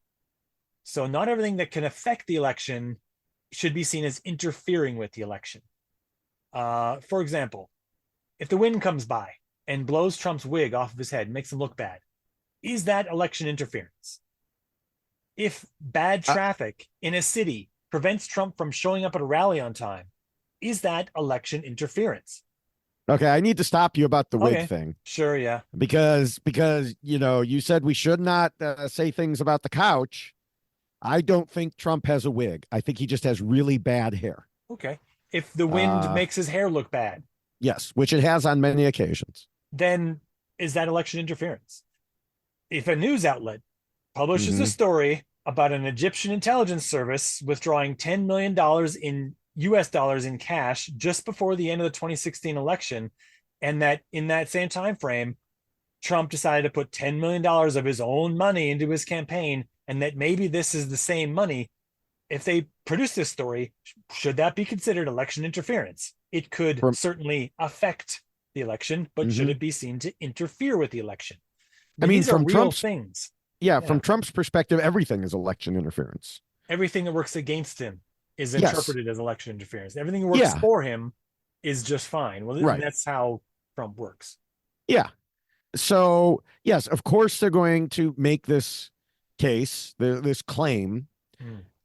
So not everything that can affect the election should be seen as interfering with the election. For example, if the wind comes by and blows Trump's wig off of his head, makes him look bad, is that election interference? If bad traffic in a city prevents Trump from showing up at a rally on time, is that election interference? Okay, I need to stop you about the wig thing. Sure, yeah. Because you said we should not say things about the couch. I don't think Trump has a wig. I think he just has really bad hair. Okay. If the wind makes his hair look bad. Yes, which it has on many occasions. Then is that election interference? If a news outlet publishes a story about an Egyptian intelligence service withdrawing $10 million in US dollars in cash just before the end of the 2016 election, and that in that same time frame, Trump decided to put $10 million of his own money into his campaign, and that maybe this is the same money, if they produce this story, should that be considered election interference? It could certainly affect the election, but should it be seen to interfere with the election? I mean, these are real things. Yeah, from Trump's perspective, everything is election interference. Everything that works against him is interpreted as election interference. Everything that works for him is just fine. Well, that's how Trump works. Yeah. So, yes, of course they're going to make this case, this claim.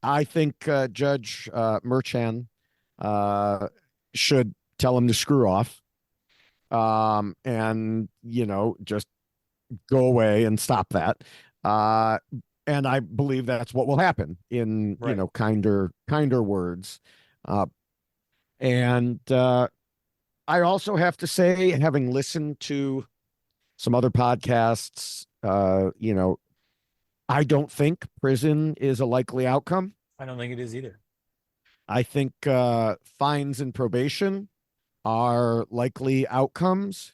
I think Judge Merchan should tell him to screw off, and, just go away and stop that. And I believe that's what will happen in, kinder words. And I also have to say, having listened to some other podcasts, I don't think prison is a likely outcome. I don't think it is either. I think fines and probation are likely outcomes.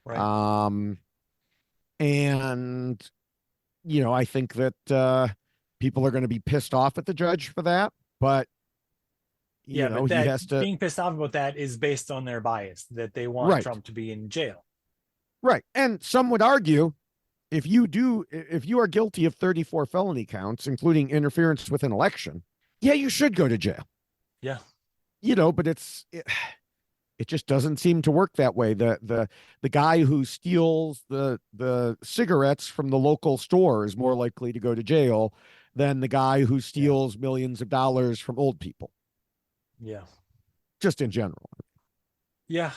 Right. And, I think that people are going to be pissed off at the judge for that. But, he has to. Being pissed off about that is based on their bias, that they want Trump to be in jail. Right. And some would argue, if you are guilty of 34 felony counts, including interference with an election, you should go to jail. Yeah. But it just doesn't seem to work that way. The guy who steals the cigarettes from the local store is more likely to go to jail than the guy who steals millions of dollars from old people. Yeah. Just in general. Yeah.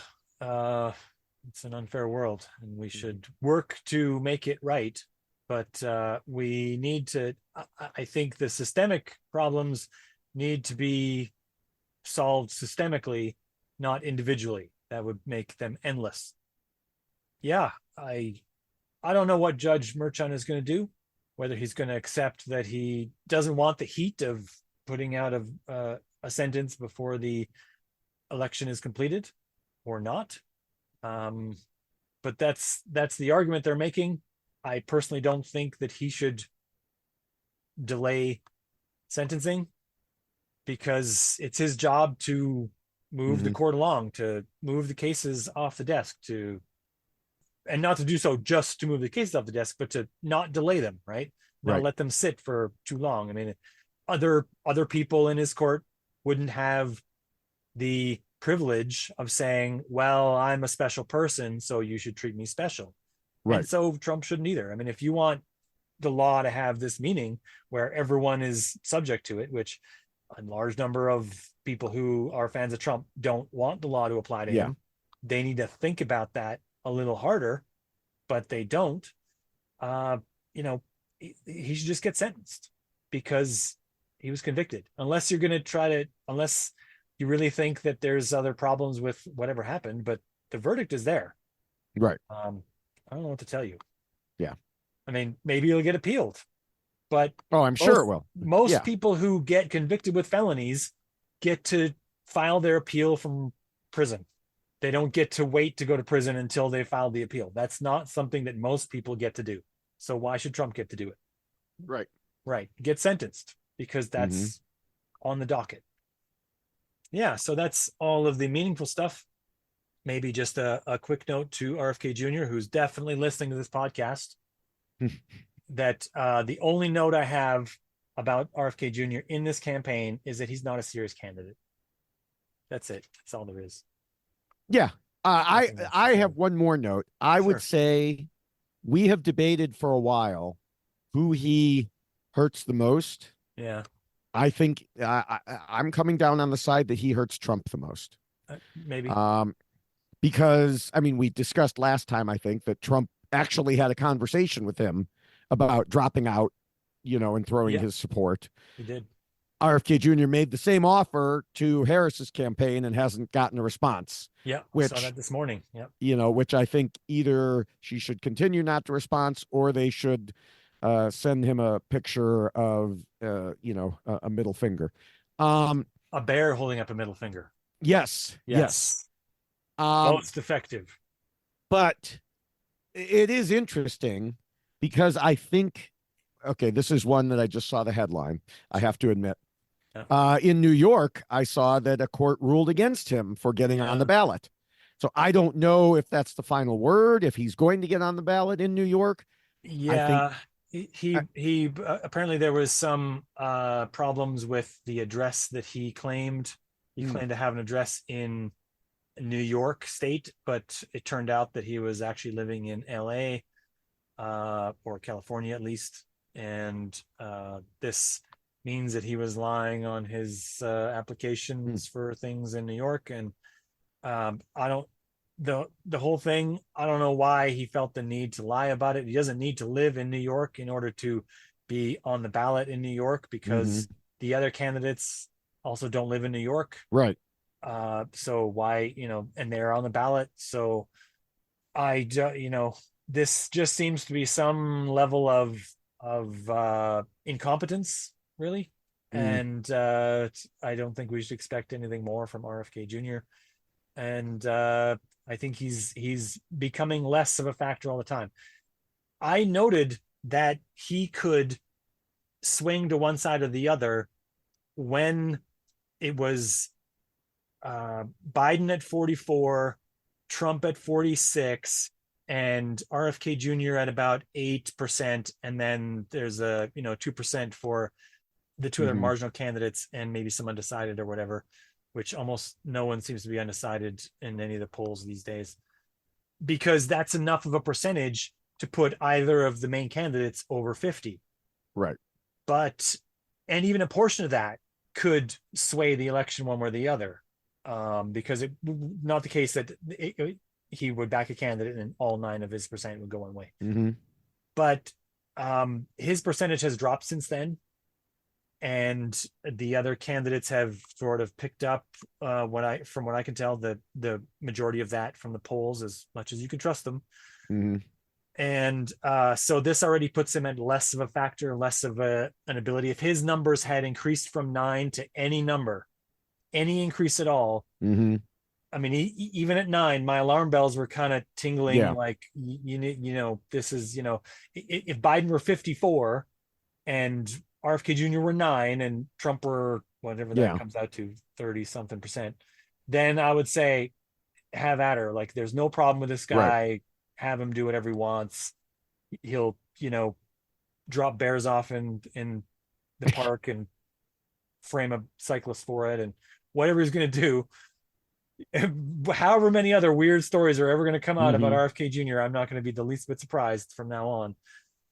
It's an unfair world, and we should work to make it right. But we need to, I think the systemic problems need to be solved systemically, not individually. That would make them endless. Yeah, I don't know what Judge Merchan is going to do. whether he's going to accept that he doesn't want the heat of putting out a sentence before the election is completed or not. But that's the argument they're making. I personally don't think that he should delay sentencing, because it's his job to move the court along, to move the cases off the desk, and not to do so just to move the cases off the desk, but to not delay them, right? Not let them sit for too long. I mean, other people in his court wouldn't have the privilege of saying, well, I'm a special person, so you should treat me special. Right. And so Trump shouldn't either. I mean, if you want the law to have this meaning where everyone is subject to it, which a large number of people who are fans of Trump don't want the law to apply to him, they need to think about that a little harder, but they don't. He should just get sentenced because he was convicted. Unless you're going to unless you really think that there's other problems with whatever happened, but the verdict is there. Right. I don't know what to tell you. Yeah. I mean, maybe it'll get appealed, but I'm sure it will. Most people who get convicted with felonies get to file their appeal from prison. They don't get to wait to go to prison until they file the appeal. That's not something that most people get to do. So why should Trump get to do it? Right. Right. Get sentenced, because that's on the docket. Yeah. So that's all of the meaningful stuff. Maybe just a quick note to RFK Jr., who's definitely listening to this podcast, that the only note I have about RFK Jr. in this campaign is that he's not a serious candidate. That's it. That's all there is. Yeah. I have one more note. I would say we have debated for a while who he hurts the most. Yeah. I think I'm coming down on the side that he hurts Trump the most. Maybe. Because, I mean, we discussed last time, I think, that Trump actually had a conversation with him about dropping out, and throwing his support. He did. RFK Jr. made the same offer to Harris's campaign and hasn't gotten a response. Yeah, I saw that this morning. Yeah. Which I think either she should continue not to respond, or they should send him a picture of, a middle finger. A bear holding up a middle finger. Yes. Most effective. But it is interesting because I think, this is one that I just saw the headline, I have to admit. In New York, I saw that a court ruled against him for getting on the ballot. So I don't know if that's the final word, if he's going to get on the ballot in New York. Yeah, he apparently there was some problems with the address that he claimed. He claimed to have an address in New York State, but it turned out that he was actually living in LA or California at least. And this means that he was lying on his applications for things in New York. And the whole thing, I don't know why he felt the need to lie about it. He doesn't need to live in New York in order to be on the ballot in New York, because the other candidates also don't live in New York. Right. So why, and they're on the ballot. So this just seems to be some level of incompetence, really. And I don't think we should expect anything more from RFK Jr. And I think he's becoming less of a factor all the time. I noted that he could swing to one side or the other when it was Biden at 44, Trump at 46, and RFK Jr. at about 8%, and then there's a 2% for the two other marginal candidates and maybe some undecided or whatever, which almost no one seems to be undecided in any of the polls these days, because that's enough of a percentage to put either of the main candidates over 50. Right. And even a portion of that could sway the election one way or the other, because it not the case that he would back a candidate and all 9 of his percent would go one way. But his percentage has dropped since then, and the other candidates have sort of picked up from what I can tell, the majority of that from the polls, as much as you can trust them. And so this already puts him at less of a factor, less of an ability. If his numbers had increased from 9 to any number, any increase at all, Mm-hmm. I mean, even at 9, my alarm bells were kind of tingling. Yeah. Like, this is, if Biden were 54 and RFK Jr. were 9 and Trump were whatever that Yeah. comes out to 30 something percent, then I would say have at her. Like, there's no problem with this Right. guy. Have him do whatever he wants. He'll, drop bears off in the park and frame a cyclist for it and whatever he's going to do. However many other weird stories are ever going to come out about Mm-hmm. RFK Jr., I'm not going to be the least bit surprised from now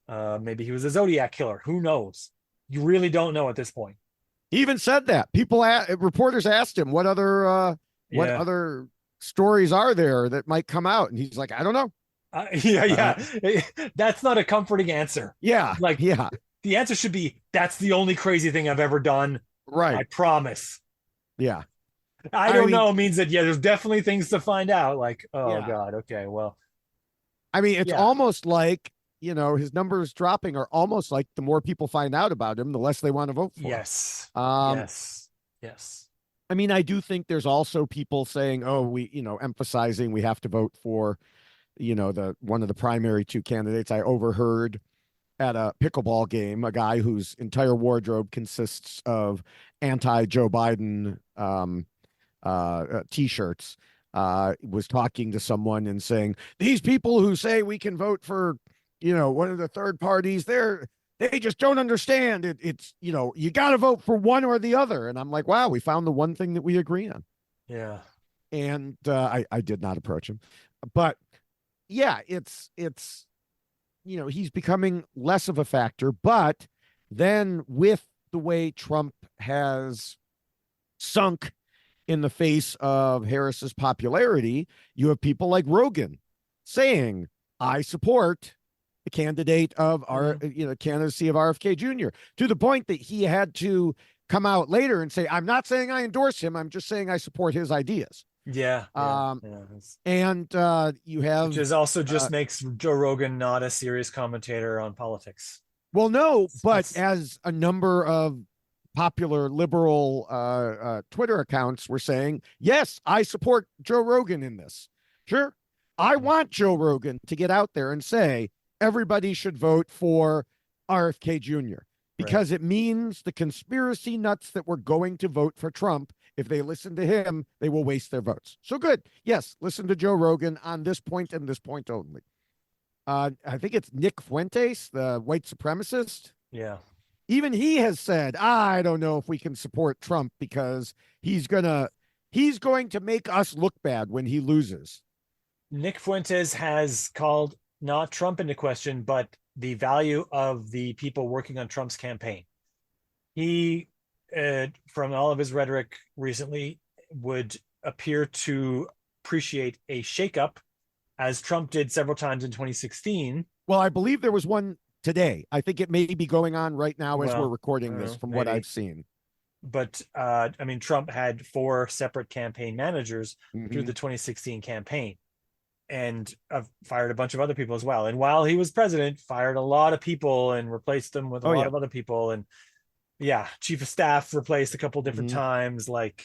on. Maybe he was a Zodiac killer. Who knows? You really don't know at this point. He even said that. Reporters asked him what Yeah. other stories are there that might come out, and he's like, I don't know. Yeah. That's not a comforting answer. Yeah, Like, yeah, the answer should be, that's the only crazy thing I've ever done. I right, promise. yeah. I I don't mean, know means that, yeah, there's definitely things to find out. Like, oh yeah. God, okay, well, I mean, it's yeah, almost like his numbers dropping are almost like the more people find out about him, the less they want to vote for him. yes, Um, yes, yes, I mean, I do think there's also people saying, "Oh, emphasizing we have to vote for, the one of the primary two candidates." I overheard at a pickleball game a guy whose entire wardrobe consists of anti-Joe Biden t-shirts was talking to someone and saying, these people who say we can vote for one of the third parties, they just don't understand it. It's you got to vote for one or the other. And I'm like, wow, we found the one thing that we agree on. yeah, And I did not approach him, but yeah, it's he's becoming less of a factor. But then with the way Trump has sunk in the face of Harris's popularity, you have people like Rogan saying, I support the candidate of our, candidacy of RFK Jr., to the point that he had to come out later and say, I'm not saying I endorse him. I'm just saying I support his ideas. yeah, yeah, yeah. And you Which have, is also just makes Joe Rogan not a serious commentator on politics. well, no, but That's as a number of popular liberal Twitter accounts were saying, yes, I support Joe Rogan in this. Sure. I want Joe Rogan to get out there and say, everybody should vote for RFK Jr. because right. it means the conspiracy nuts that were going to vote for Trump, if they listen to him, they will waste their votes. So good. Yes, listen to Joe Rogan on this point and this point only. I think it's Nick Fuentes, the white supremacist. Yeah. Even he has said, I don't know if we can support Trump because he's going to make us look bad when he loses. Nick Fuentes has called not Trump into question, but the value of the people working on Trump's campaign. He, from all of his rhetoric recently, would appear to appreciate a shakeup, as Trump did several times in 2016. Well, I believe there was one today. I think it may be going on right now as we're recording this, from what I've seen. But I mean, Trump had 4 separate campaign managers through the 2016 campaign, and fired a bunch of other people as well. And while he was president, fired a lot of people and replaced them with a lot of other people. And yeah, chief of staff replaced a couple different times, like,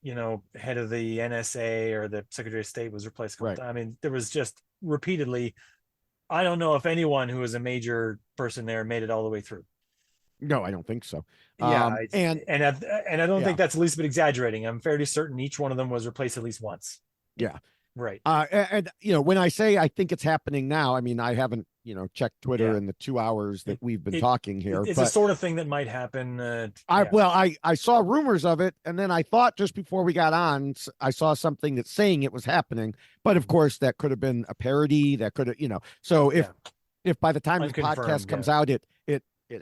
head of the NSA or the Secretary of State was replaced a couple times. I mean, there was just repeatedly, I don't know if anyone who was a major person there made it all the way through. No, I don't think so. Yeah, and I don't think that's the least bit exaggerating. I'm fairly certain each one of them was replaced at least once. Yeah. Right. And when I say I think it's happening now, I mean, I haven't, checked Twitter in the 2 hours that we've been talking here. It's a sort of thing that might happen. I saw rumors of it, and then I thought just before we got on, I saw something that's saying it was happening. But of course, that could have been a parody. That could have, So if by the time this podcast comes out, it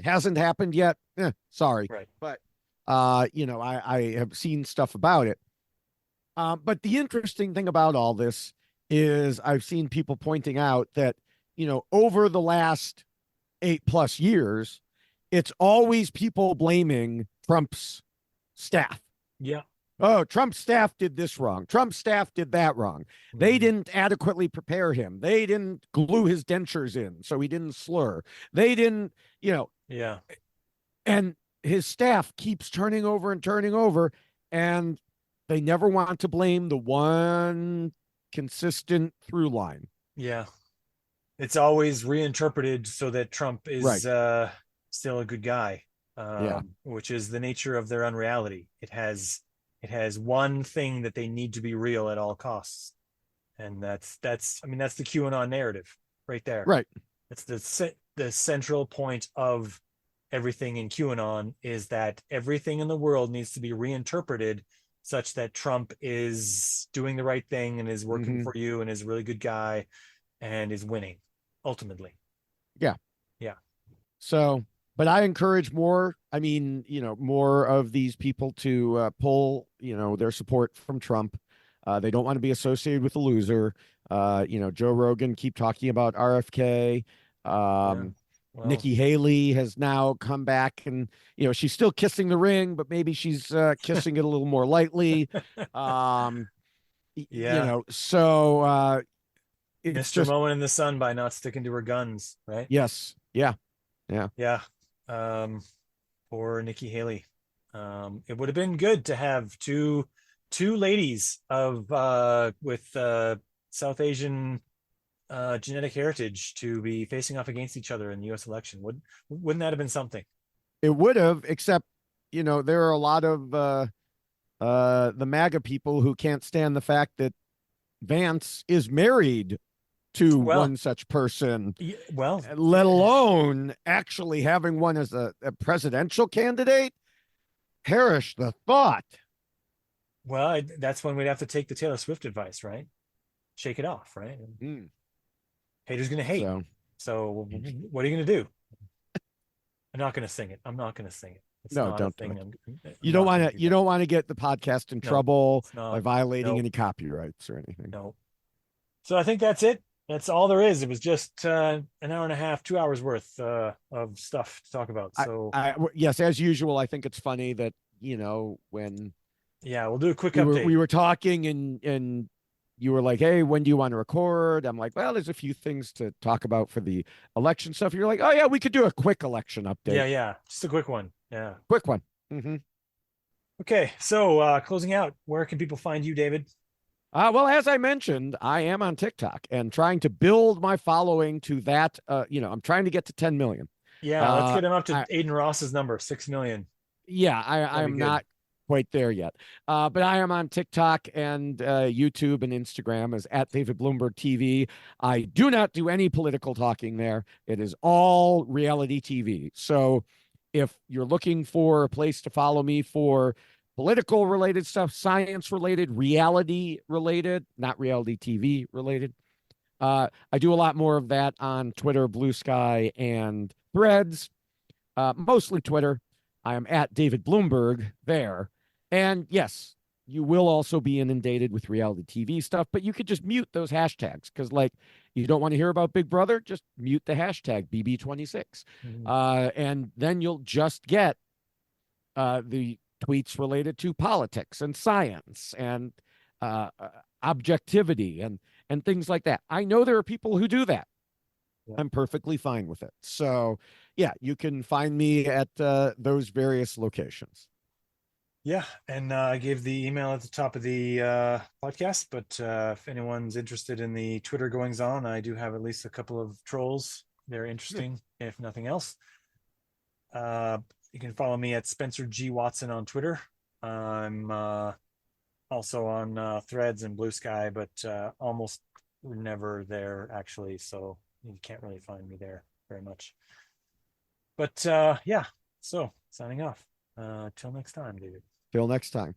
hasn't happened yet, sorry. Right. But I have seen stuff about it. But the interesting thing about all this is I've seen people pointing out that, over the last 8+ years, it's always people blaming Trump's staff. Yeah. Oh, Trump's staff did this wrong. Trump's staff did that wrong. They didn't adequately prepare him. They didn't glue his dentures in so he didn't slur. They didn't, Yeah. and his staff keeps turning over and turning over, and they never want to blame the one consistent through line. Yeah. It's always reinterpreted so that Trump is Right. still a good guy, Yeah. which is the nature of their unreality. It has one thing that they need to be real at all costs, and that's I mean that's the QAnon narrative right there. Right. It's the central point of everything in QAnon is that everything in the world needs to be reinterpreted such that Trump is doing the right thing and is working for you and is a really good guy and is winning ultimately. Yeah. Yeah. So, but I encourage more. I mean, more of these people to pull, their support from Trump. They don't want to be associated with a loser. Joe Rogan keep talking about RFK. Yeah. Well, Nikki Haley has now come back, and she's still kissing the ring, but maybe she's kissing it a little more lightly. Um, yeah. So it's Missed her just moment in the sun by not sticking to her guns, right? yes, yeah, yeah. Yeah. Um, Poor Nikki Haley. It would have been good to have two ladies of with South Asian genetic heritage to be facing off against each other in the U.S. election. Wouldn't that have been something? It would have, except there are a lot of the MAGA people who can't stand the fact that Vance is married to Well, one such person, well, let alone actually having one as a presidential candidate. Perish the thought. well. That's when we'd have to take the Taylor Swift advice, right? Shake it off, right? Mm. Haters gonna hate. So So what are you gonna do? I'm not gonna sing it. I'm not gonna sing it. It's no, not a don't do thing. it. I'm You don't not want gonna to. do You that. don't want to get the podcast in No, trouble it's by not. violating Nope. any copyrights or anything. No. So I think that's it. That's all there is. It was just an hour and a half, 2 hours worth of stuff to talk about. So Yes, as usual, I think it's funny that when yeah, we'll do a quick we update. were talking and you were like, "Hey, when do you want to record?" I'm like, "Well, there's a few things to talk about for the election stuff." You're like, "Oh yeah, we could do a quick election update, Yeah, yeah, just a quick one. Yeah. quick one." Mm-hmm. Okay. So closing out, where can people find you, David? Well, as I mentioned, I am on TikTok and trying to build my following to that. I'm trying to get to 10 million. Yeah, let's Uh, get him up to I, Aiden Ross's number, 6 million. yeah, I That'd be am good. not quite there yet. But I am on TikTok and YouTube and Instagram as at David Bloomberg TV. I do not do any political talking there. It is all reality TV. So if you're looking for a place to follow me for political related stuff, science related, reality related, not reality TV related, I do a lot more of that on Twitter, Blue Sky, and Threads, mostly Twitter. I am at David Bloomberg there. And yes, you will also be inundated with reality TV stuff, but you could just mute those hashtags because, like, you don't want to hear about Big Brother, just mute the hashtag BB26. Mhm. And then you'll just get the tweets related to politics and science and objectivity and things like that. I know there are people who do that. Yeah. I'm perfectly fine with it. So, yeah, you can find me at those various locations. Yeah, and I gave the email at the top of the podcast, but if anyone's interested in the Twitter goings on, I do have at least a couple of trolls. They're interesting, if nothing else. You can follow me at Spencer G. Watson on Twitter. I'm also on Threads and Blue Sky, but almost never there actually, so you can't really find me there very much. But yeah, so signing off. Till next time, David. Till next time.